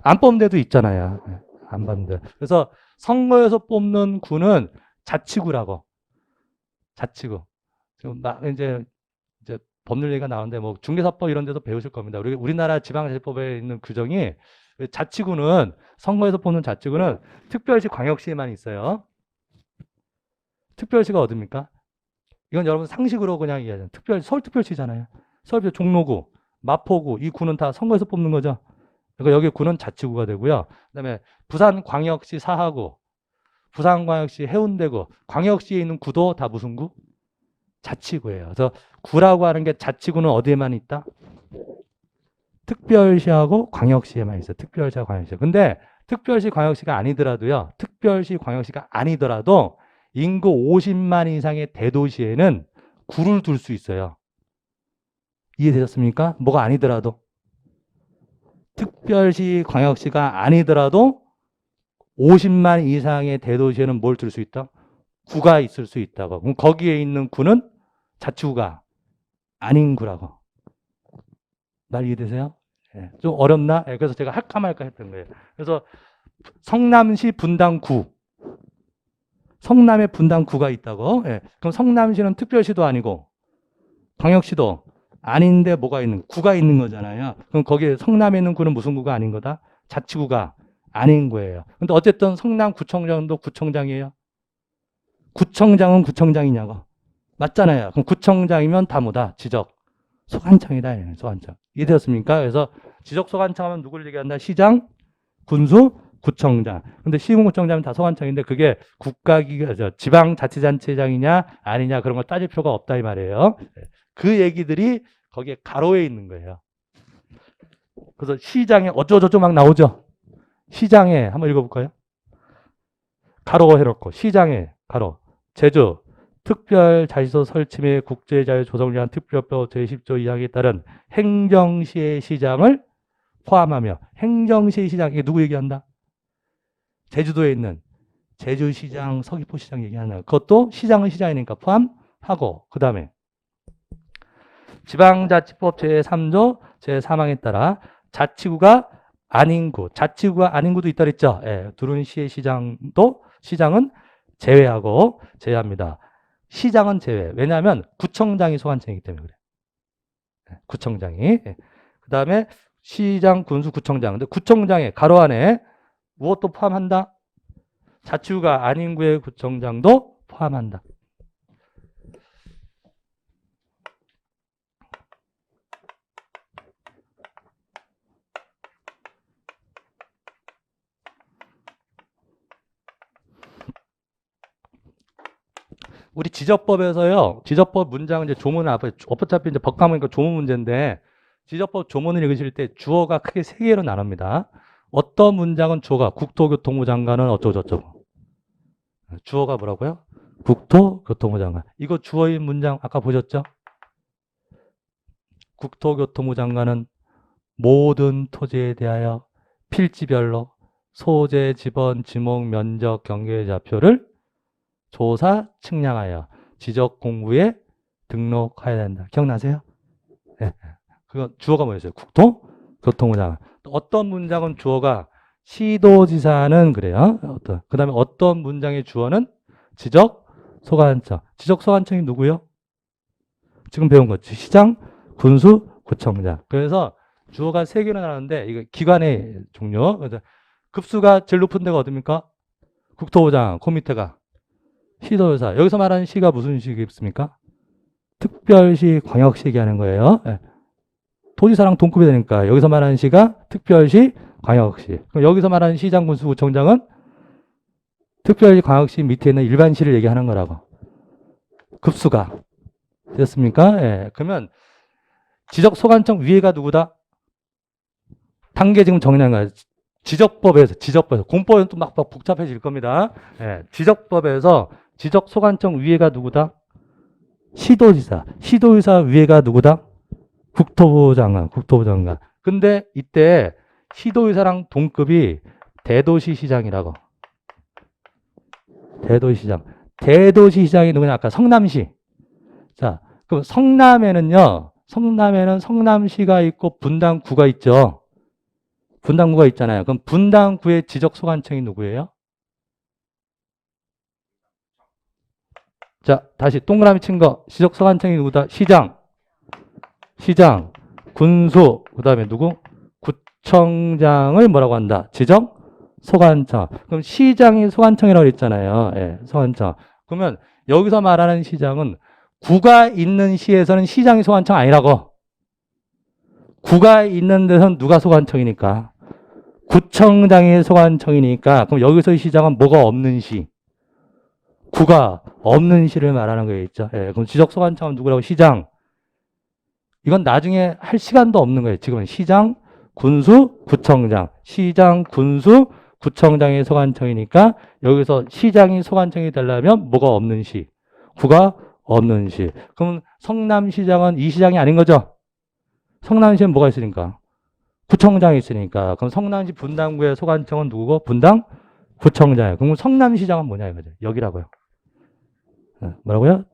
안 뽑는 데도 있잖아요. 안 뽑는 데. 그래서 선거에서 뽑는 구는 자치구라고. 자치구. 지금 이제 법률 얘기가 나오는데 뭐 중개사법 이런 데도 배우실 겁니다. 우리나라 지방자치법에 있는 규정이 자치구는 선거에서 뽑는 자치구는 특별시 광역시에만 있어요. 특별시가 어딥니까? 이건 여러분 상식으로 그냥 이해하잖아요. 서울특별시잖아요. 서울특별시 종로구, 마포구 이 구는 다 선거에서 뽑는 거죠. 그러니까 여기 구는 자치구가 되고요. 그다음에 부산광역시 사하구, 부산광역시 해운대구, 광역시에 있는 구도 다 무슨 구? 자치구예요. 그래서 구라고 하는 게 자치구는 어디에만 있다? 특별시하고 광역시에만 있어요. 특별시하고 광역시. 근데 특별시, 광역시가 아니더라도요. 특별시, 광역시가 아니더라도 인구 50만 이상의 대도시에는 구를 둘 수 있어요. 이해되셨습니까? 뭐가 아니더라도. 특별시, 광역시가 아니더라도 50만 이상의 대도시에는 뭘 둘 수 있다? 구가 있을 수 있다고. 그럼 거기에 있는 구는 자치구가 아닌 구라고. 말 이해되세요? 예, 좀 어렵나? 예, 그래서 제가 할까 말까 했던 거예요. 그래서 성남시 분당구. 성남에 분당구가 있다고. 예, 그럼 성남시는 특별시도 아니고 광역시도 아닌데 뭐가 있는 구가 있는 거잖아요. 그럼 거기에 성남에 있는 구는 무슨 구가 아닌 거다? 자치구가 아닌 거예요. 근데 어쨌든 성남구청장도 구청장이에요. 구청장은 구청장이냐고. 맞잖아요. 그럼 구청장이면 다 뭐다? 지적 소관청이다. 소관청. 이해되었습니까? 그래서 지적 소관청 하면 누구를 얘기한다? 시장, 군수, 구청장. 근데 시군구청장은 다 소관청인데 그게 국가기관, 지방자치단체장이냐 아니냐 그런 걸 따질 필요가 없다 이 말이에요. 그 얘기들이 거기에 가로에 있는 거예요. 그래서 시장에 어쩌고저쩌고 막 나오죠. 시장에 한번 읽어볼까요? 가로 해놓고 시장에 가로 제주 특별자치도 설치 및 국제자유 조성을 위한 특별법 제10조 2항에 따른 행정시의 시장을 포함하며 행정시의 시장 이게 누구 얘기한다? 제주도에 있는 제주시장, 서귀포시장 얘기하는 그것도 시장은 시장이니까 포함하고 그 다음에 지방자치법 제3조 제3항에 따라 자치구가 아닌 구, 자치구가 아닌 구도 있다 그랬죠. 예, 두룬시의 시장은 제외합니다. 시장은 제외. 왜냐하면 구청장이 소관청이기 때문에 그래. 구청장이. 예. 그 다음에 시장, 군수, 구청장. 근데 구청장에 가로 안에 무엇도 포함한다? 자치구가 아닌 구의 구청장도 포함한다. 우리 지적법에서요, 지적법 문장 이제 조문 앞에 어차피 이제 법과목이니까 조문 문제인데, 지적법 조문을 읽으실 때 주어가 크게 세 개로 나눕니다. 어떤 문장은 주어가 국토교통부 장관은 어쩌고저쩌고. 주어가 뭐라고요? 국토교통부 장관. 이거 주어인 문장 아까 보셨죠? 국토교통부 장관은 모든 토지에 대하여 필지별로 소재, 지번, 지목, 면적, 경계 좌표를 조사, 측량하여 지적 공부에 등록해야 된다. 기억나세요? 네. 그거 주어가 뭐였어요? 국토교통부 장관. 어떤 문장은 주어가 시도지사는 그래요. 그 다음에 어떤 문장의 주어는 지적소관청. 지적소관청이 누구요? 지금 배운 거지. 시장, 군수, 구청장. 그래서 주어가 세 개로 나누는데 이거 기관의 종류. 그래서 급수가 제일 높은 데가 어딥니까? 국토부 장관. 그 밑에가 시도지사. 여기서 말하는 시가 무슨 시겠습니까? 특별시, 광역시 얘기하는 거예요. 네. 도지사랑 동급이 되니까 여기서 말하는 시가 특별시, 광역시. 그럼 여기서 말하는 시장, 군수, 구청장은 특별시, 광역시 밑에 있는 일반시를 얘기하는 거라고. 급수가. 됐습니까? 예. 그러면 지적소관청 위에가 누구다? 단계 지금 정리한 거야. 지적법에서. 공법은 또 막 복잡해질 겁니다. 예. 지적법에서 지적소관청 위에가 누구다? 시도지사. 시도지사 위에가 누구다? 국토부 장관. 근데 이때 시도지사랑 동급이 대도시시장이라고. 대도시시장이 누구냐? 아까 성남시. 자, 그럼 성남에는 성남시가 있고 분당구가 있죠. 분당구가 있잖아요. 그럼 분당구의 지적소관청이 누구예요? 자, 다시 동그라미 친 거. 지적소관청이 누구다? 시장, 군수, 그 다음에 누구? 구청장을 뭐라고 한다? 지적소관청. 그럼 시장이 소관청이라고 했잖아요. 예, 소관청. 그러면 여기서 말하는 시장은 구가 있는 시에서는 시장이 소관청 아니라고. 구가 있는 데서는 누가 소관청이니까? 구청장이 소관청이니까. 그럼 여기서 시장은 뭐가 없는 시? 구가 없는 시를 말하는 거겠죠. 예, 그럼 지적소관청은 누구라고? 시장. 이건 나중에 할 시간도 없는 거예요. 지금은 시장, 군수, 구청장. 시장, 군수, 구청장이 소관청이니까 여기서 시장이 소관청이 되려면 뭐가 없는 시? 구가 없는 시. 그럼 성남시장은 이 시장이 아닌 거죠? 성남시는 뭐가 있으니까? 구청장이 있으니까. 그럼 성남시 분당구의 소관청은 누구고? 분당구청장이에요. 그럼 성남시장은 뭐냐 이거죠? 여기라고요. 뭐라고요?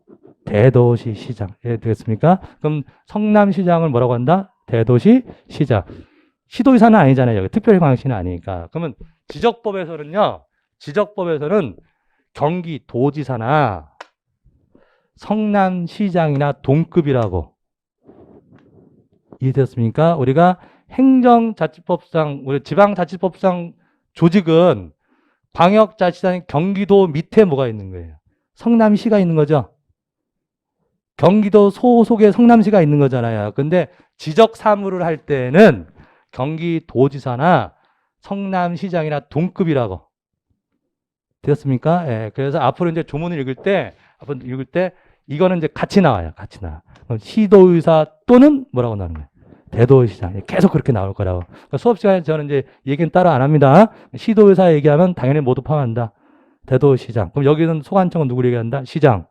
대도시시장. 예, 되겠습니까? 그럼 성남시장을 뭐라고 한다? 대도시시장. 시도지사는 아니잖아요. 여기 특별광역시는 아니니까. 그러면 지적법에서는 경기도지사나 성남시장이나 동급이라고. 이해되었습니까? 우리가 행정자치법상, 우리 지방자치법상 조직은 광역자치단이 경기도 밑에 뭐가 있는 거예요? 성남시가 있는 거죠. 경기도 소속의 성남시가 있는 거잖아요. 근데 지적사무를 할 때는 경기도지사나 성남시장이나 동급이라고. 되었습니까? 예, 그래서 앞으로 이제 조문을 읽을 때 이거는 이제 같이 나와요. 그럼 시도의사 또는 뭐라고 나오는 거예요? 대도시장. 계속 그렇게 나올 거라고. 그러니까 수업 시간에 저는 이제 얘기는 따로 안 합니다. 시도의사 얘기하면 당연히 모두 포함한다. 대도시장. 그럼 여기는 소관청은 누구를 얘기한다? 시장,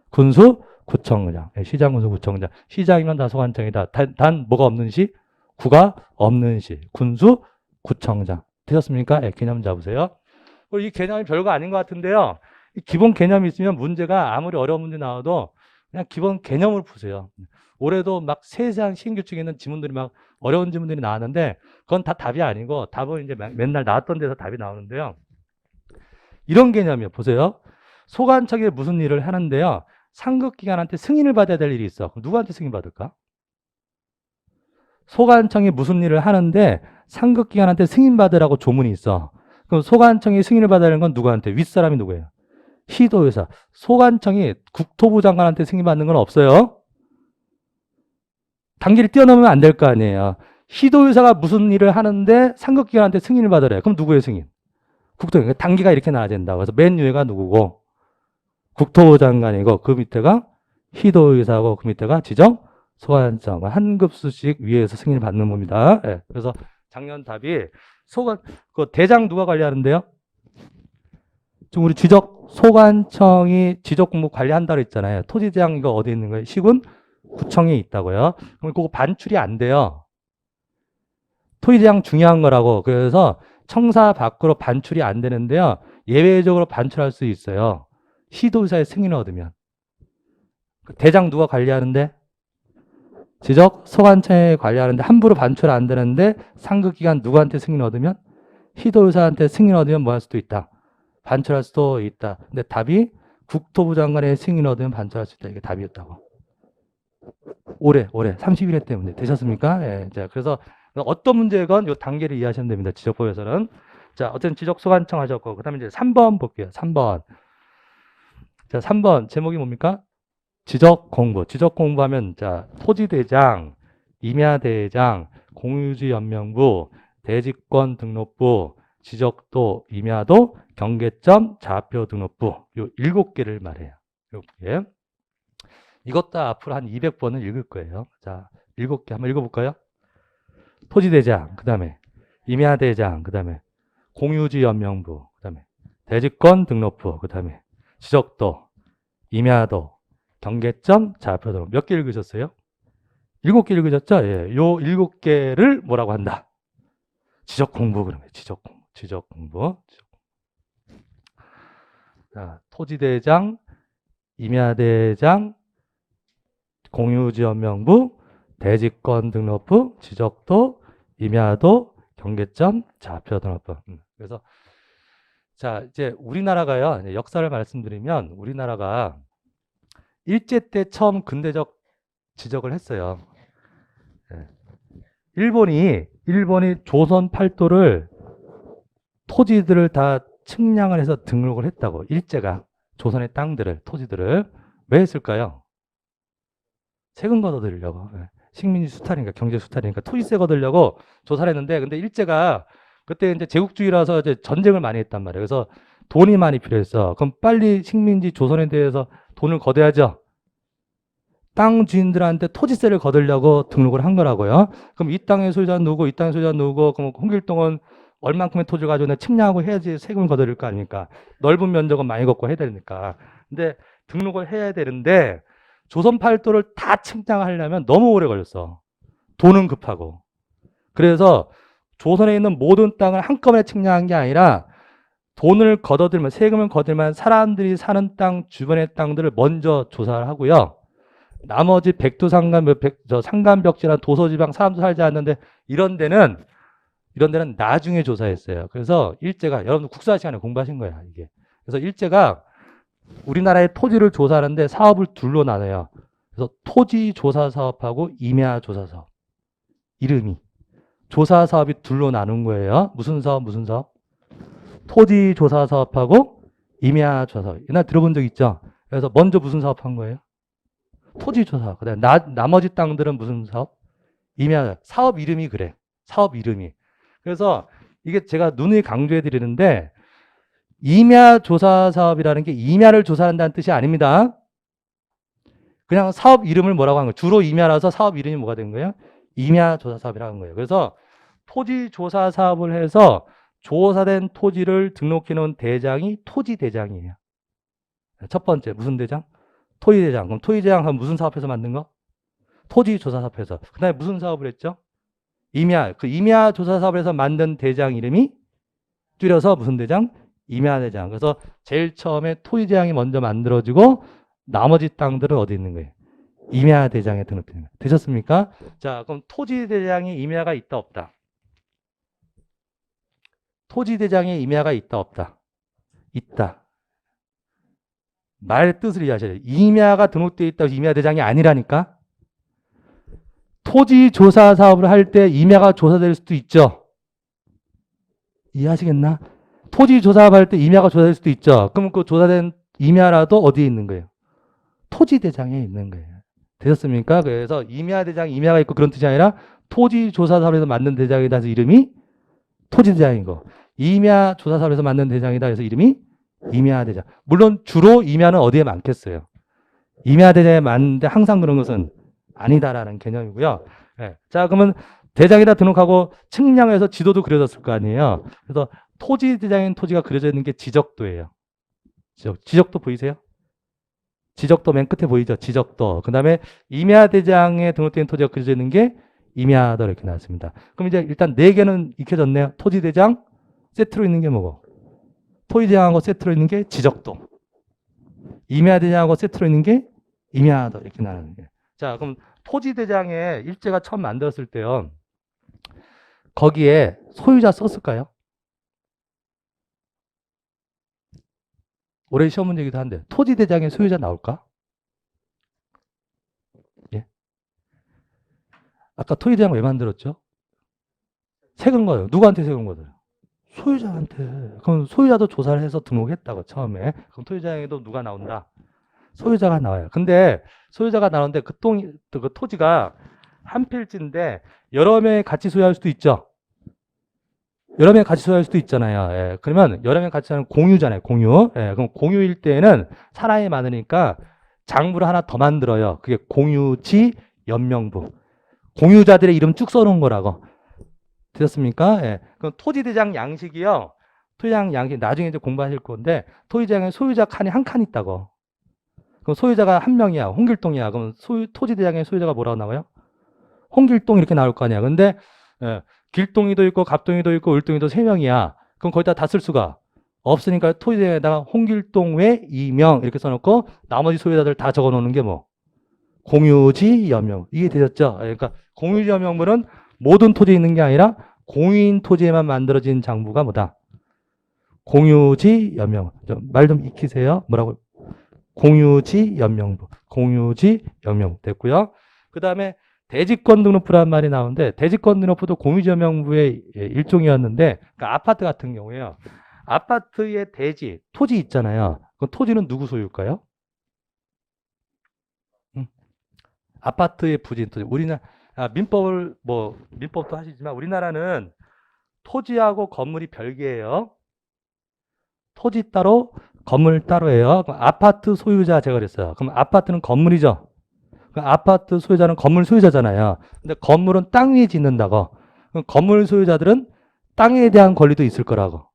군수, 구청장. 시장, 군수, 구청장. 시장이면 다 소관청이다. 단 뭐가 없는 시? 구가 없는 시. 군수, 구청장. 되셨습니까? 개념 잡으세요. 이 개념이 별거 아닌 것 같은데요. 기본 개념이 있으면 문제가 아무리 어려운 문제 나와도 그냥 기본 개념을 푸세요. 올해도 막 세세한 시행규칙에 있는 지문들이 막 어려운 지문들이 나왔는데 그건 다 답이 아니고 답은 이제 맨날 나왔던 데서 답이 나오는데요. 이런 개념이에요. 보세요. 소관청에 무슨 일을 하는데요. 상급기관한테 승인을 받아야 될 일이 있어. 그럼 누구한테 승인 받을까? 소관청이 무슨 일을 하는데 상급기관한테 승인 받으라고 조문이 있어. 그럼 소관청이 승인을 받아야 하는 건 누구한테? 윗사람이 누구예요? 시도의사. 소관청이 국토부 장관한테 승인받는 건 없어요. 단계를 뛰어넘으면 안 될 거 아니에요. 시도의사가 무슨 일을 하는데 상급기관한테 승인을 받으래. 그럼 누구의 승인? 국토부. 단계가 이렇게 나야 된다. 그래서 맨 위에가 누구고? 국토부 장관이고 그 밑에가 시도의사고 그 밑에가 지정 소관청. 한 급수씩 위에서 승인을 받는 겁니다. 네. 그래서 작년 답이 그 대장 누가 관리하는데요? 지금 우리 소관청이 지적 공부 관리한다고 했잖아요. 토지대장 이거 어디 있는 거예요? 시군 구청에 있다고요. 그럼 그거 반출이 안 돼요. 토지대장 중요한 거라고. 그래서 청사 밖으로 반출이 안 되는데요. 예외적으로 반출할 수 있어요. 시도의사의 승인을 얻으면. 대장 누가 관리하는데? 지적 소관청에 관리하는데 함부로 반출 안 되는데 상급기관 누구한테 승인 얻으면? 시도의사한테 승인 얻으면 뭐 할 수도 있다. 반출할 수도 있다. 근데 답이 국토부 장관의 승인 얻으면 반출할 수 있다. 이게 답이었다고. 올해 31회 때문에 되셨습니까? 예. 자, 그래서 어떤 문제건 이 단계를 이해하시면 됩니다. 지적법에서는. 자, 어쨌든 지적 소관청 하셨고 그다음에 이제 3번 볼게요. 3번. 자, 3번 제목이 뭡니까? 지적 공부. 지적 공부하면 자, 토지대장, 임야대장, 공유지연명부, 대지권 등록부, 지적도, 임야도, 경계점, 좌표 등록부. 요 7개를 말해요. 7개. 이것도 앞으로 한 200번은 읽을 거예요. 자, 7개 한번 읽어볼까요? 토지대장, 그 다음에 임야대장, 그 다음에 공유지연명부, 그 다음에 대지권 등록부, 그 다음에 지적도, 임야도, 경계점, 좌표 등록. 몇 개 읽으셨어요? 7개 읽으셨죠? 예, 요 7개를 뭐라고 한다? 지적 공부 그러면 지적 공부. 자, 토지대장, 임야대장, 공유지연명부, 대지권 등록부, 지적도, 임야도, 경계점, 좌표 등록부. 그래서 자, 이제 우리나라가요. 역사를 말씀드리면 우리나라가 일제 때 처음 근대적 지적을 했어요. 일본이 조선 팔도를 토지들을 다 측량을 해서 등록을 했다고. 일제가 조선의 땅들을 토지들을 왜 했을까요? 세금 걷어들이려고. 식민지 수탈이니까 경제 수탈이니까 토지세 걷으려고 조사를 했는데 근데 일제가 그때 이제 제국주의라서 이제 전쟁을 많이 했단 말이에요. 그래서 돈이 많이 필요했어. 그럼 빨리 식민지 조선에 대해서 돈을 걷어야죠. 땅 주인들한테 토지세를 걷으려고 등록을 한 거라고요. 그럼 이 땅의 소유자는 누구고 이 땅의 소유자는 누구고 그럼 홍길동은 얼만큼의 토지를 가지고 내가 측량하고 해야지 세금을 걷어들일 거 아닙니까? 넓은 면적은 많이 걷고 해야 되니까. 근데 등록을 해야 되는데 조선 팔도를 다 측량하려면 너무 오래 걸렸어. 돈은 급하고. 그래서 조선에 있는 모든 땅을 한꺼번에 측량한 게 아니라 돈을 걷어들면 세금을 걷어들면 사람들이 사는 땅 주변의 땅들을 먼저 조사를 하고요. 나머지 백두산간, 산간벽지나 도서지방 사람도 살지 않는데 이런 데는 나중에 조사했어요. 그래서 일제가 여러분들 국사 시간에 공부하신 거야 이게. 그래서 일제가 우리나라의 토지를 조사하는데 사업을 둘로 나눠요. 그래서 토지 조사 사업하고 임야 조사 사업. 이름이 조사 사업이 둘로 나눈 거예요. 무슨 사업? 토지 조사 사업하고 임야 조사 사업. 옛날 들어본 적 있죠? 그래서 먼저 무슨 사업 한 거예요? 토지 조사. 그다음에 나머지 땅들은 무슨 사업? 임야 사업 이름이 그래. 사업 이름이. 그래서 이게 제가 누누이 강조해 드리는데 임야 조사 사업이라는 게 임야를 조사한다는 뜻이 아닙니다. 그냥 사업 이름을 뭐라고 하는 거예요? 주로 임야라서 사업 이름이 뭐가 된 거예요? 임야 조사 사업이라는 거예요. 그래서 토지 조사 사업을 해서 조사된 토지를 등록해 놓은 대장이 토지 대장이에요. 첫 번째 무슨 대장? 토지 대장. 그럼 토지 대장 하면 무슨 사업에서 만든 거? 토지 조사 사업에서. 그다음에 무슨 사업을 했죠? 임야. 그 임야 조사 사업에서 만든 대장 이름이 줄여서 무슨 대장? 임야 대장. 그래서 제일 처음에 토지 대장이 먼저 만들어지고 나머지 땅들은 어디 있는 거예요? 임야 대장에 등록되는 거예요. 되셨습니까? 자, 그럼 토지 대장에 임야가 있다 없다? 토지 대장에 임야가 있다 없다? 있다. 말의 뜻을 이해하셔야 돼요. 임야가 등록되어 있다고 임야 대장이 아니라니까. 토지 조사 사업을 할 때 임야가 조사될 수도 있죠. 이해하시겠나? 토지 조사할 때 임야가 조사될 수도 있죠. 그럼 그 조사된 임야라도 어디에 있는 거예요? 토지대장에 있는 거예요. 되셨습니까? 그래서 임야대장, 임야가 있고 그런 뜻이 아니라 토지조사사업에서 만든 대장이다 해서 이름이 토지대장인 거. 임야조사사업에서 만든 대장이다 해서 이름이 임야대장. 물론 주로 임야는 어디에 많겠어요? 임야대장에 많은데 항상 그런 것은 아니다라는 개념이고요. 네. 자, 그러면 대장에다 등록하고 측량해서 지도도 그려졌을 거 아니에요. 그래서 토지대장인 토지가 그려져 있는 게 지적도예요. 지적도 보이세요? 지적도 맨 끝에 보이죠? 지적도. 그 다음에 임야대장에 등록된 토지가 그려져 있는 게 임야도 이렇게 나왔습니다. 그럼 이제 일단 4개는 익혀졌네요. 토지대장, 세트로 있는 게 뭐고? 토지대장하고 세트로 있는 게 지적도. 임야대장하고 세트로 있는 게 임야도 이렇게 나오는 게. 자, 그럼 토지대장에 일제가 처음 만들었을 때요. 거기에 소유자 썼을까요? 올해 시험 문제이기도 한데 토지대장에 소유자 나올까? 예. 아까 토지대장 왜 만들었죠? 세금 거예요. 누구한테 세금 거예요? 소유자한테. 그럼 소유자도 조사를 해서 등록했다고 처음에. 그럼 토지대장에도 누가 나온다? 소유자가 나와요. 근데 소유자가 나오는데 그 토지가 한 필지인데 여러 명이 같이 소유할 수도 있죠. 여러 명이 같이 소유할 수도 있잖아요. 예. 그러면 여러 명이 같이 소유하는 공유잖아요. 공유. 예. 그럼 공유일 때에는 사람이 많으니까 장부를 하나 더 만들어요. 그게 공유지 연명부. 공유자들의 이름 쭉 써놓은 거라고. 되셨습니까? 예. 그럼 토지대장 양식이요. 토지대장 양식 나중에 이제 공부하실 건데 토지대장에 소유자 칸이 한 칸 있다고. 그럼 소유자가 한 명이야. 홍길동이야. 그럼 토지대장의 소유자가 뭐라고 나와요? 홍길동 이렇게 나올 거 아니야. 근데 예, 길동이도 있고 갑동이도 있고 을동이도 3명이야. 그럼 거기다 다 쓸 수가 없으니까 토지대장에다가 홍길동 외 이명 이렇게 써놓고 나머지 소유자들 다 적어놓는 게 뭐? 공유지 연명. 이게 되셨죠? 그러니까 공유지 연명물은 모든 토지에 있는 게 아니라 공유인 토지에만 만들어진 장부가 뭐다? 공유지 연명. 말 좀 익히세요. 뭐라고? 공유지 연명부. 공유지 연명부. 됐고요. 그 다음에 대지권 등록부라는 말이 나오는데 대지권 등록부도 공유지 연명부의 일종이었는데 그러니까 아파트 같은 경우에요. 아파트의 대지, 토지 있잖아요. 그 토지는 누구 소유일까요? 아파트의 부진 토지. 우리나라 민법도 하시지만 우리나라는 토지하고 건물이 별개예요. 토지 따로, 건물 따로예요. 그럼 아파트 소유자 제가 그랬어요. 그럼 아파트는 건물이죠. 그럼 아파트 소유자는 건물 소유자잖아요. 근데 건물은 땅 위에 짓는다고. 그럼 건물 소유자들은 땅에 대한 권리도 있을 거라고.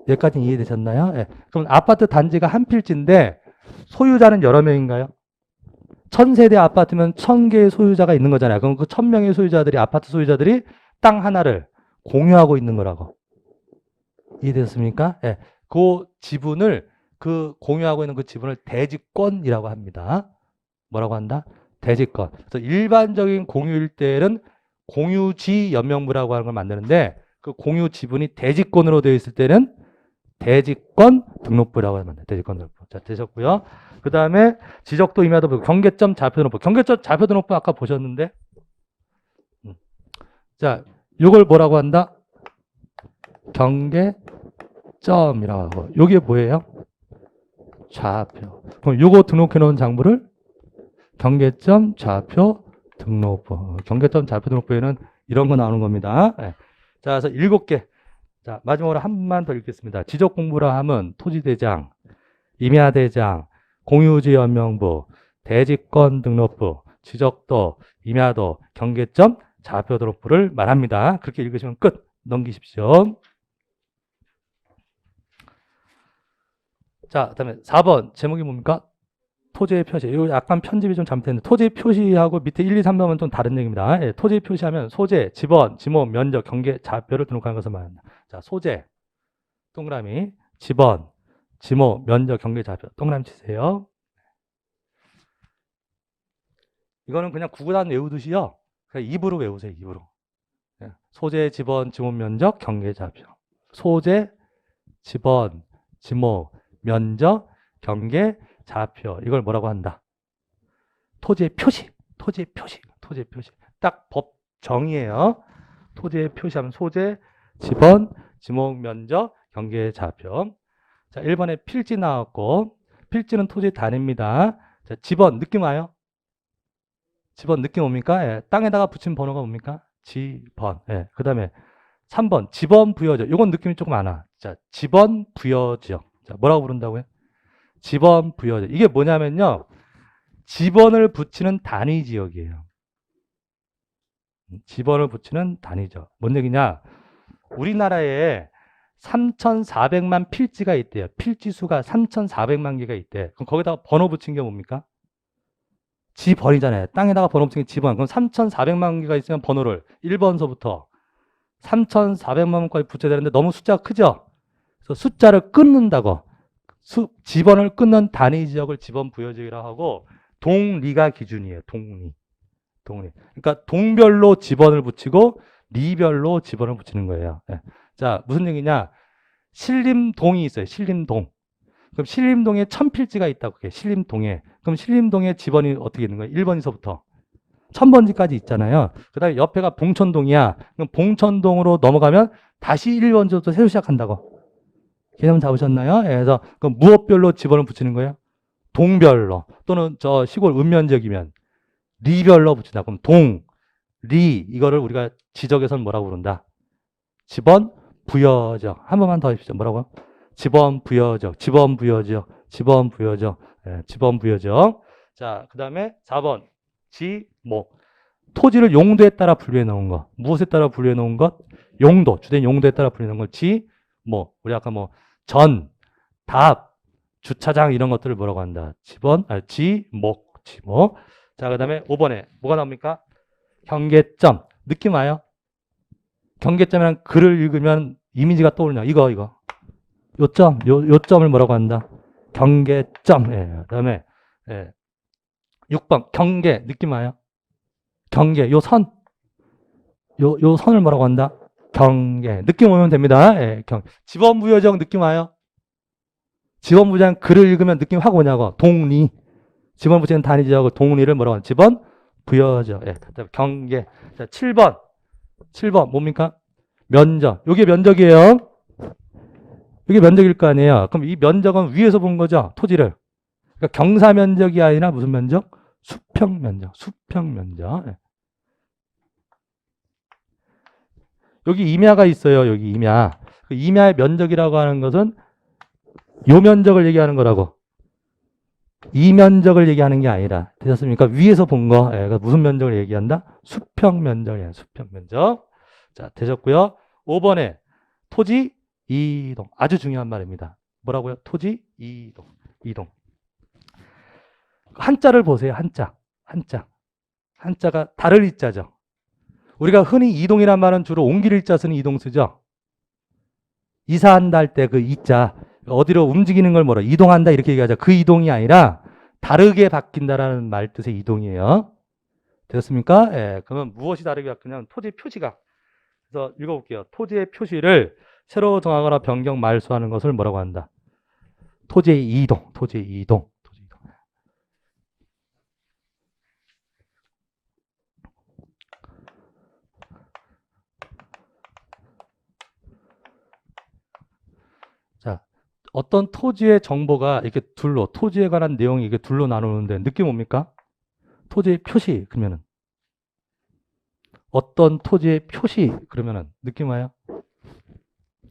여기까지 이해되셨나요? 예. 그럼 아파트 단지가 한 필지인데 소유자는 여러 명인가요? 1000세대 아파트면 1000개의 소유자가 있는 거잖아요. 그럼 그 1000명의 소유자들이, 아파트 소유자들이 땅 하나를 공유하고 있는 거라고. 이해됐습니까? 예. 그 지분을, 공유하고 있는 그 지분을 대지권이라고 합니다. 뭐라고 한다? 대지권. 그래서 일반적인 공유일 때는 공유지 연명부라고 하는 걸 만드는데 그 공유 지분이 대지권으로 되어 있을 때는 대지권 등록부라고 합니다. 대지권 등록부. 자, 되셨고요. 그 다음에 지적도 임야도 경계점 좌표 등록부. 경계점 좌표 등록부 아까 보셨는데 자, 이걸 뭐라고 한다? 경계점이라고 하고 이게 뭐예요? 좌표. 그럼 요거 등록해 놓은 장부를 경계점 좌표 등록부. 경계점 좌표 등록부에는 이런 거 나오는 겁니다. 네. 자, 그래서 7개. 자, 마지막으로 한 번만 더 읽겠습니다. 지적 공부라 하면 토지대장, 임야대장, 공유지 연명부, 대지권 등록부, 지적도, 임야도, 경계점, 좌표 등록부를 말합니다. 그렇게 읽으시면 끝. 넘기십시오. 자, 그다음에 4번 제목이 뭡니까? 토지의 표시. 이거 약간 편집이 좀 잘못됐는데 토지 표시하고 밑에 1, 2, 3번은 좀 다른 얘기입니다. 예, 토지 표시하면 소재, 지번, 지목, 면적, 경계, 좌표를 등록하는 것을 말합니다. 자, 소재, 동그라미, 지번, 지목, 면적, 경계, 좌표, 동그라미 치세요. 이거는 그냥 구구단 외우듯이요. 그냥 입으로 외우세요. 입으로. 예, 소재, 지번, 지목, 면적, 경계, 좌표. 소재, 지번, 지목, 면적, 경계, 좌표. 이걸 뭐라고 한다? 토지의 표시. 토지의 표시. 토지의 표시. 딱 법 정의예요. 토지의 표시하면 소재, 지번, 지목, 면적, 경계, 좌표. 자, 1번에 필지 나왔고 필지는 토지의 단위입니다. 자, 집원 느낌 와요? 집원 느낌 옵니까? 예, 땅에다가 붙인 번호가 뭡니까? 집원. 예, 그 다음에 3번 집원 부여지역. 이건 느낌이 조금 안 와. 자, 집원 부여지역. 자, 뭐라고 부른다고요? 집원 부여지역. 이게 뭐냐면요. 집원을 붙이는 단위 지역이에요. 집원을 붙이는 단위죠. 뭔 얘기냐? 우리나라에 3,400만 필지가 있대요. 필지 수가 3,400만 개가 있대. 그럼 거기다가 번호 붙인 게 뭡니까? 지번이잖아요. 땅에다가 번호 붙인 게 지번. 그럼 3,400만 개가 있으면 번호를 1번서부터 3,400만 번까지 붙여야 되는데 너무 숫자가 크죠? 그래서 숫자를 끊는다고. 지번을 끊는 단위 지역을 지번 부여지역이라고 하고 동리가 기준이에요. 동리. 그러니까 동별로 지번을 붙이고 리별로 지번을 붙이는 거예요. 네. 자, 무슨 얘기냐? 신림동이 있어요. 신림동. 그럼 신림동에 1000필지가 있다고 해요. 신림동에. 그럼 신림동의 지번이 어떻게 있는 거예요? 1번에서부터 1000번지까지 있잖아요. 그 다음에 옆에가 봉천동이야. 그럼 봉천동으로 넘어가면 다시 1번부터 새로 시작한다고. 개념 잡으셨나요? 예, 그래서 그럼 무엇별로 지번을 붙이는 거예요? 동별로. 또는 저 시골 읍면적이면 리별로 붙인다. 그럼 동, 리 이거를 우리가 지적에서는 뭐라고 부른다? 지번 부여적. 한 번만 더 해주시죠. 뭐라고요? 지번 부여적, 지번 부여적, 지번 부여적, 예, 지번 부여적. 자, 그 다음에 4번 지목. 토지를 용도에 따라 분류해 놓은 거. 무엇에 따라 분류해 놓은 것? 용도, 주된 용도에 따라 분류해 놓은 걸 지목. 우리 아까 뭐 전, 답, 주차장 이런 것들을 뭐라고 한다? 지목. 자, 그 다음에 5번에 뭐가 나옵니까? 경계점. 느낌 와요? 경계점이란 글을 읽으면 이미지가 떠오르냐? 이거. 요 점을 뭐라고 한다? 경계점. 예. 그 다음에, 예. 6번. 경계. 느낌 와요? 경계. 요 선. 요 선을 뭐라고 한다? 경계. 느낌 오면 됩니다. 예. 지번부여적 느낌 와요? 지번부여적 글을 읽으면 느낌 확 오냐고. 동리. 지번 붙이는 단위 지역을 동리를 뭐라고 하는 지번 부여적. 예. 그다음에 경계. 자, 7번 뭡니까? 면적. 요게 면적이에요. 이게 면적일 거 아니에요. 그럼 이 면적은 위에서 본 거죠. 토지를. 그러니까 경사 면적이 아니라 무슨 면적? 수평 면적. 예. 여기 임야가 있어요. 여기 임야. 그 임야의 면적이라고 하는 것은 요 면적을 얘기하는 거라고. 이 면적을 얘기하는 게 아니라. 되셨습니까? 위에서 본 거. 예, 무슨 면적을 얘기한다? 수평 면적이에요. 수평 면적. 자, 되셨고요. 5번에 토지 이동. 아주 중요한 말입니다. 뭐라고요? 토지 이동. 한자를 보세요. 한자가 다를 이자죠. 우리가 흔히 이동이란 말은 주로 옮길 일자 쓰는 이동 쓰죠. 이사한다 할 때 그 이자, 어디로 움직이는 걸 뭐라 이동한다 이렇게 얘기하죠. 그 이동이 아니라 다르게 바뀐다라는 말 뜻의 이동이에요. 되셨습니까? 예, 그러면 무엇이 다르게 바뀌냐면 토지 표시가. 그래서 읽어볼게요. 토지의 표시를 새로 정하거나 변경 말소하는 것을 뭐라고 한다? 토지의 이동. 자, 어떤 토지의 정보가 이렇게 토지에 관한 내용이 이렇게 둘로 나누는데 느낌 옵니까? 토지의 표시 그러면은 어떤 토지의 표시 그러면은 느낌 와요?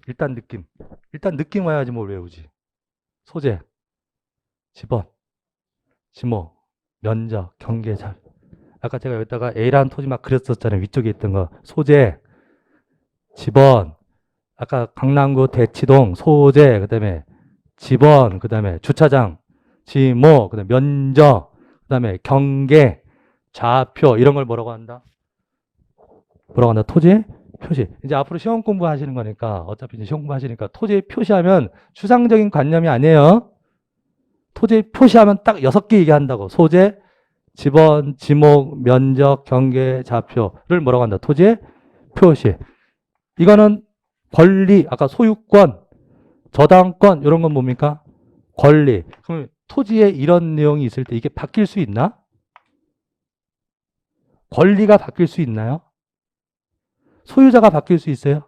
일단 느낌 와야지 뭘 외우지. 소재, 지번, 지목, 면적, 경계잘. 아까 제가 여기다가 A라는 토지 막 그렸었잖아요. 위쪽에 있던 거. 소재, 지번, 아까 강남구 대치동 소재, 그 다음에 지번, 그 다음에 주차장, 지목, 그 다음에 면적, 그 다음에 경계, 좌표 이런 걸 뭐라고 한다? 토지의 표시. 이제 앞으로 시험 공부하시는 거니까 어차피 이제 시험 공부하시니까 토지의 표시하면 추상적인 관념이 아니에요. 토지의 표시하면 딱 6개 얘기한다고. 소재, 지번, 지목, 면적, 경계, 좌표를 뭐라고 한다? 토지의 표시. 이거는 권리, 아까 소유권, 저당권 이런 건 뭡니까? 권리. 그럼 토지에 이런 내용이 있을 때 이게 바뀔 수 있나? 권리가 바뀔 수 있나요? 소유자가 바뀔 수 있어요?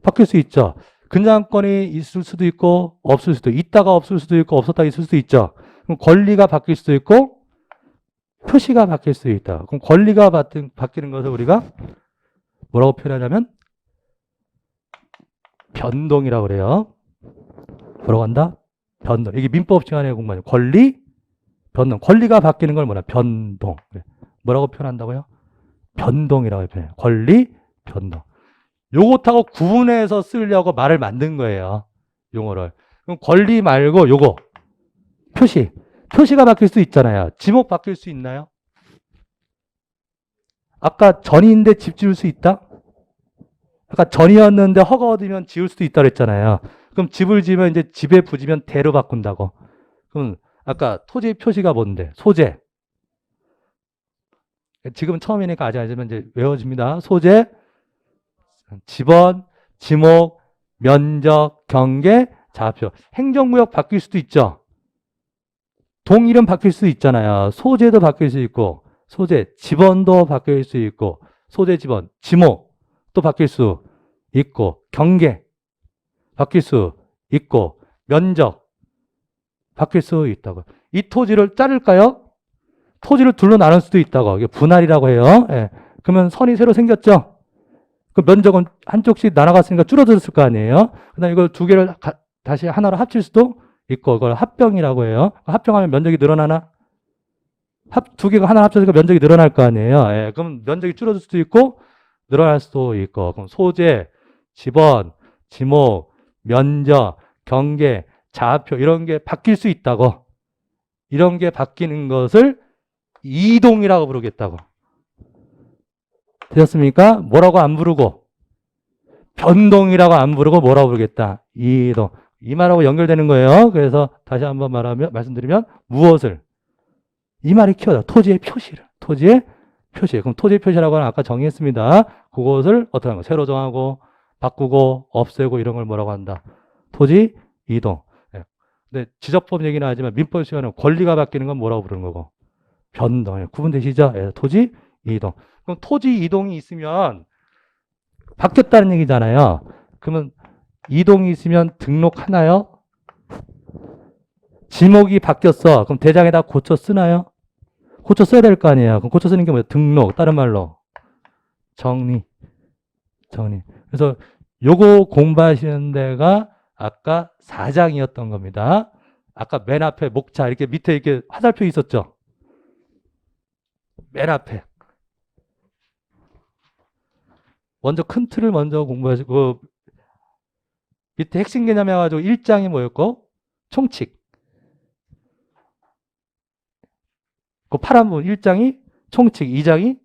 바뀔 수 있죠. 근저당권이 있을 수도 있고 없을 수도 있다가 없을 수도 있고 없었다 있을 수도 있죠. 그럼 권리가 바뀔 수도 있고 표시가 바뀔 수도 있다. 그럼 권리가 바뀌는 것을 우리가 뭐라고 표현하냐면 변동이라고 그래요. 뭐라고 한다? 변동. 이게 민법 시간에 공부하죠. 권리, 변동. 권리가 바뀌는 걸 뭐냐? 변동. 뭐라고 표현한다고요? 변동이라고 표현해요. 권리, 변동. 요것하고 구분해서 쓰려고 말을 만든 거예요. 용어를. 그럼 권리 말고 요거. 표시. 표시가 바뀔 수 있잖아요. 지목 바뀔 수 있나요? 아까 전인데 집 지을 수 있다? 아까 전이었는데 허가 얻으면 지을 수도 있다 그랬잖아요. 그럼 집을 지으면 이제 집에 부지면 대로 바꾼다고. 그럼 아까 토지 표시가 뭔데? 소재. 지금 처음이니까 아직 아니지만 이제 외워집니다. 소재, 지번, 지목, 면적, 경계, 좌표. 행정구역 바뀔 수도 있죠. 동일은 바뀔 수 있잖아요. 소재도 바뀔 수 있고, 소재, 지번도 바뀔 수 있고, 소재, 지번, 지목도 바뀔 수 있고, 경계 바뀔 수 있고, 면적 바뀔 수 있다고. 이 토지를 자를까요? 토지를 둘로 나눌 수도 있다고. 이게 분할이라고 해요. 예. 그러면 선이 새로 생겼죠? 그 면적은 한쪽씩 나눠갔으니까 줄어들었을 거 아니에요? 그 다음에 이걸 두 개를 다시 하나로 합칠 수도 있고, 이걸 합병이라고 해요. 합병하면 면적이 늘어나나? 두 개가 하나 합쳐지니까 면적이 늘어날 거 아니에요? 예. 그럼 면적이 줄어들 수도 있고, 늘어날 수도 있고. 그럼 소재, 지번, 지목, 면적, 경계, 좌표, 이런 게 바뀔 수 있다고. 이런 게 바뀌는 것을 이동이라고 부르겠다고. 되셨습니까? 뭐라고 안 부르고 변동이라고 안 부르고 뭐라고 부르겠다. 이동. 이 말하고 연결되는 거예요. 그래서 다시 한번 말씀드리면 무엇을? 이 말이 키워다. 토지의 표시를. 토지의 표시. 그럼 토지의 표시라고 하는 아까 정의했습니다. 그것을 어떻게 하는 거? 새로 정하고 바꾸고 없애고 이런 걸 뭐라고 한다. 토지 이동. 근데 지적법 얘기는 하지만 민법 시간은 권리가 바뀌는 건 뭐라고 부르는 거고? 변동. 구분되시죠? 토지 이동. 그럼 토지 이동이 있으면 바뀌었다는 얘기잖아요. 그러면 이동이 있으면 등록하나요? 지목이 바뀌었어. 그럼 대장에다 고쳐 쓰나요? 고쳐 써야 될 거 아니에요. 그럼 고쳐 쓰는 게 뭐예요? 등록. 다른 말로 정리. 정리. 그래서 요거 공부하시는 데가 아까 4장이었던 겁니다. 아까 맨 앞에 목차 이렇게 밑에 이렇게 화살표 있었죠? 맨 앞에. 먼저 큰 틀을 먼저 공부하시고 밑에 핵심 개념 해가지고 1장이 뭐였고? 총칙. 그 파란 부분 1장이 총칙, 2장이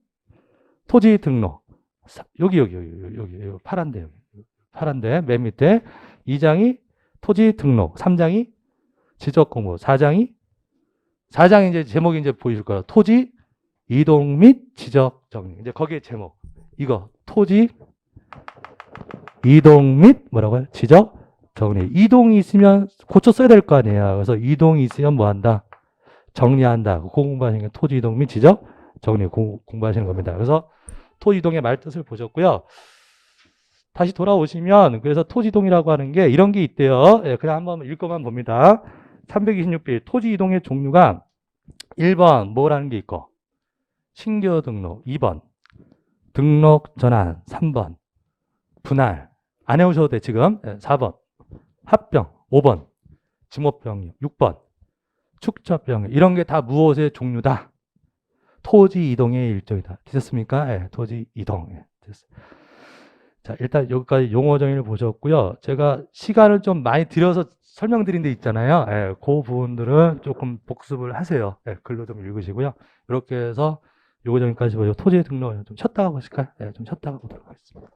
토지 등록. 여기 파란데 파란데 맨 밑에 2장이 토지 등록, 3장이 지적 공부, 4장이 이제 제목이 이제 보이실 거예요. 토지 이동 및 지적 정리. 이제 거기에 제목. 이거 토지 이동 및 뭐라고요? 지적 정리. 이동이 있으면 고쳐 써야 될 거 아니에요. 그래서 이동이 있으면 뭐 한다? 정리한다. 공부하시는 게 토지 이동 및 지적 정리 공부하시는 겁니다. 그래서 토지 이동의 말뜻을 보셨고요. 다시 돌아오시면 그래서 토지 이동이라고 하는 게 이런 게 있대요. 예, 그냥 한번 읽고만 봅니다. 326페이지 토지 이동의 종류가 1번 뭐라는 게 있고 신규 등록, 2번 등록 전환, 3번 분할 안 해오셔도 돼 지금. 4번 합병, 5번 지목병, 6번 축적병. 이런 게 다 무엇의 종류다? 토지 이동의 일종이다. 되셨습니까? 예, 토지 이동. 예, 됐어요. 자, 일단 여기까지 용어 정의를 보셨고요. 제가 시간을 좀 많이 들여서 설명드린 데 있잖아요. 예, 그 부분들은 조금 복습을 하세요. 예, 글로 좀 읽으시고요. 이렇게 해서 요거 정의까지 보죠. 토지 등록 좀 쉬었다가 보실까요? 예, 좀 쉬었다가 보도록 하겠습니다.